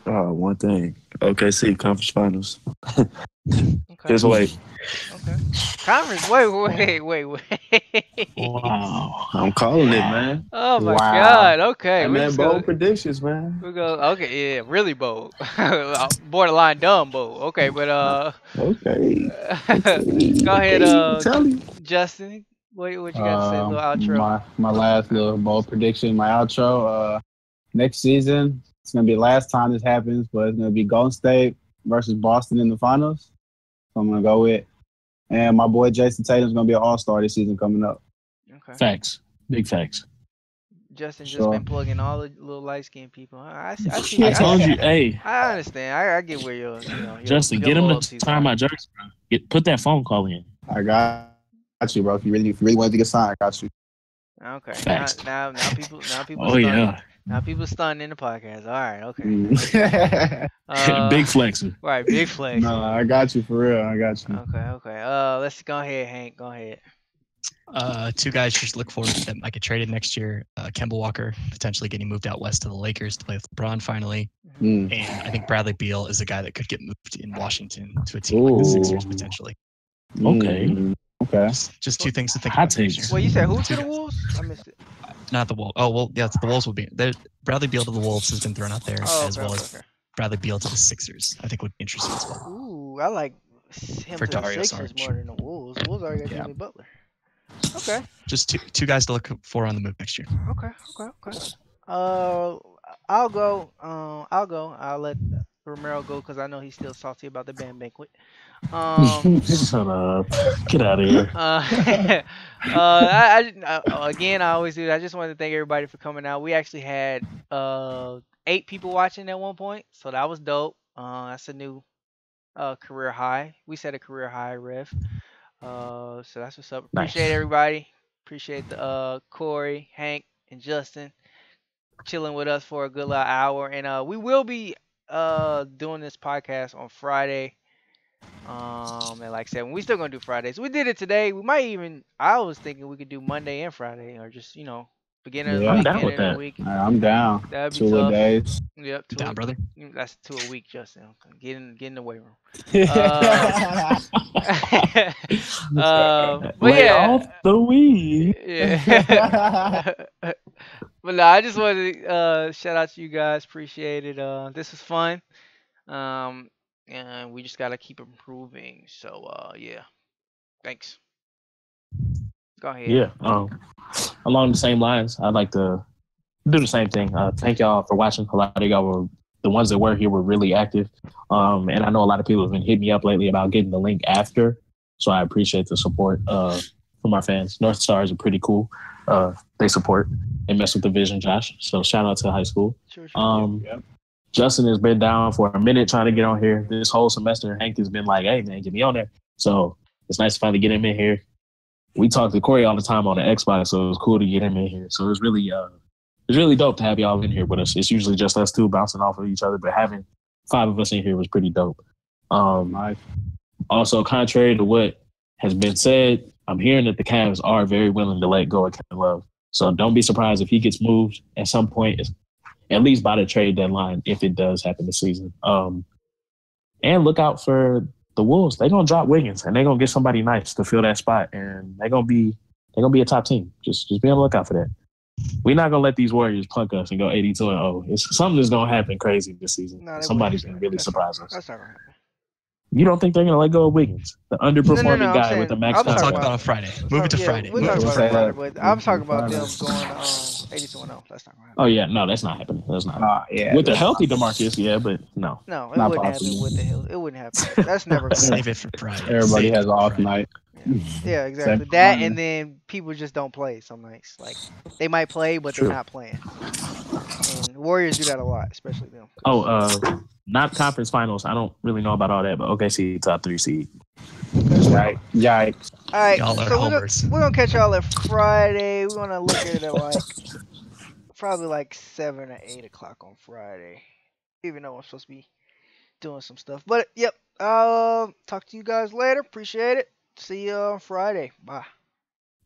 One thing. OKC conference finals. Okay. Just wait. Okay. Conference. Wait. Wow. I'm calling it, man. Oh my Wow. God. Okay. Hey, we man, just bold gonna- predictions, man. we go. Okay. Yeah. Really bold. Borderline dumb bold. Okay. But Okay. go ahead. Tell you. Justin. What you got to say? A little outro. My last little bold prediction. My outro. Next season, it's gonna be the last time this happens, but it's gonna be Golden State versus Boston in the finals. So I'm gonna go with. And my boy Jason Tatum's gonna be an All-Star this season coming up. Okay. Facts. Big facts. Justin just Sure. been plugging all the little light skinned people. I see. I told you, hey, I understand. I get where you're. Justin, get him to sign my jersey, bro. Put that phone call in. I got you, bro. If you really wanted to get signed, I got you. Okay. Facts. Now people. Oh, stunned. yeah. Now people stunned in the podcast. All right. Okay. Big flexer. Right. Big flex. No, I got you for real. I got you. Okay. Let's go ahead, Hank. Go ahead. Two guys just look forward that might get traded next year. Kemba Walker potentially getting moved out west to the Lakers to play with LeBron finally. Mm. And I think Bradley Beal is a guy that could get moved in Washington to a team like the Sixers Ooh. potentially. Okay. Okay. Just two things to think Hot about next takes. year. Well, you said who to the Wolves? I missed it. Not the Wolves. Oh, well, yeah, the Wolves would be. Bradley Beal to the Wolves has been thrown out there, Oh, as well as Bradley Beal to the Sixers. I think would be interesting as well. Ooh, I like him For to the Dario Sixers Saric. more than the Wolves. The Wolves already got Yeah. Jimmy Butler. Okay. Just two guys to look for on the move next year. Okay. I'll go. I'll let Romero go because I know he's still salty about the band banquet. Shut up. Get out of here. Again, I always do. I just wanted to thank everybody for coming out. We actually had 8 people watching at one point, so that was dope. That's a new career high. We set a career high, Rev. So that's what's up. Nice. Appreciate everybody. Appreciate the Corey, Hank, and Justin chilling with us for a good little hour. And we will be doing this podcast on Friday. And like I said, we still gonna do Fridays. We did it today. We might even. I was thinking we could do Monday and Friday, or just beginning of the Yeah. week, I'm down end with of the that. week. I'm down. That'd be 2 tough. days. Yep, Down, brother. That's 2 a week, Justin. Get in the weight room. But Lay yeah, off the weed. yeah. But no, I just wanted to shout out to you guys. Appreciate it. This was fun. And we just gotta keep improving. So yeah. Thanks. Go ahead. Yeah. Along the same lines, I'd like to do the same thing. Thank y'all for watching. A lot of y'all were the ones that were here were really active. And I know a lot of people have been hitting me up lately about getting the link after. So I appreciate the support from our fans. North Stars are pretty cool. They support and mess with the vision, Josh. So shout out to high school. Sure. Yep. Justin has been down for a minute trying to get on here this whole semester. Hank has been like, hey, man, get me on there. So it's nice to finally get him in here. We talk to Corey all the time on the Xbox, so it was cool to get him in here. So it's really dope to have y'all in here with us. It's usually just us two bouncing off of each other, but having 5 of us in here was pretty dope. Nice. Also, contrary to what has been said, I'm hearing that the Cavs are very willing to let go of Kevin Love. So don't be surprised if he gets moved at some point. at least by the trade deadline if it does happen this season. And look out for the Wolves. They're gonna drop Wiggins and they're gonna get somebody nice to fill that spot, and they're gonna be a top team. Just be on the lookout for that. We're not gonna let these Warriors punk us and go 82-0. It's something that's gonna happen crazy this season. No, Somebody's gonna really surprise us. That's not gonna happen. You don't think they're gonna let go of Wiggins, the underperforming No, guy with the max I'm We'll talking talk contract? about it on Friday. Move it to Friday. We'll talk We'll about say it Friday, that. but I'm talking about them Friday. going 82-0. That's not gonna happen. Oh yeah, no, that's not happening. That's not. Yeah. With a healthy DeMarcus, yeah, but no. No, it Not wouldn't possible. happen with the hill. It wouldn't happen. That's never gonna happen. Save it for Friday. Everybody Save has it an for off Friday. night. Yeah, exactly. Except That Brian. and then people just don't play some nights. Like they might play, but True. they're not playing. And Warriors do that a lot, especially them. Oh, not conference finals. I don't really know about all that, but OKC top 3 seed. Right. Yikes. All right, Y'all are so homers. we're gonna catch y'all at Friday. We're gonna look at it at like probably like 7 or 8 o'clock on Friday. Even though I'm supposed to be doing some stuff, but yep. Talk to you guys later. Appreciate it. See you on Friday. Bye.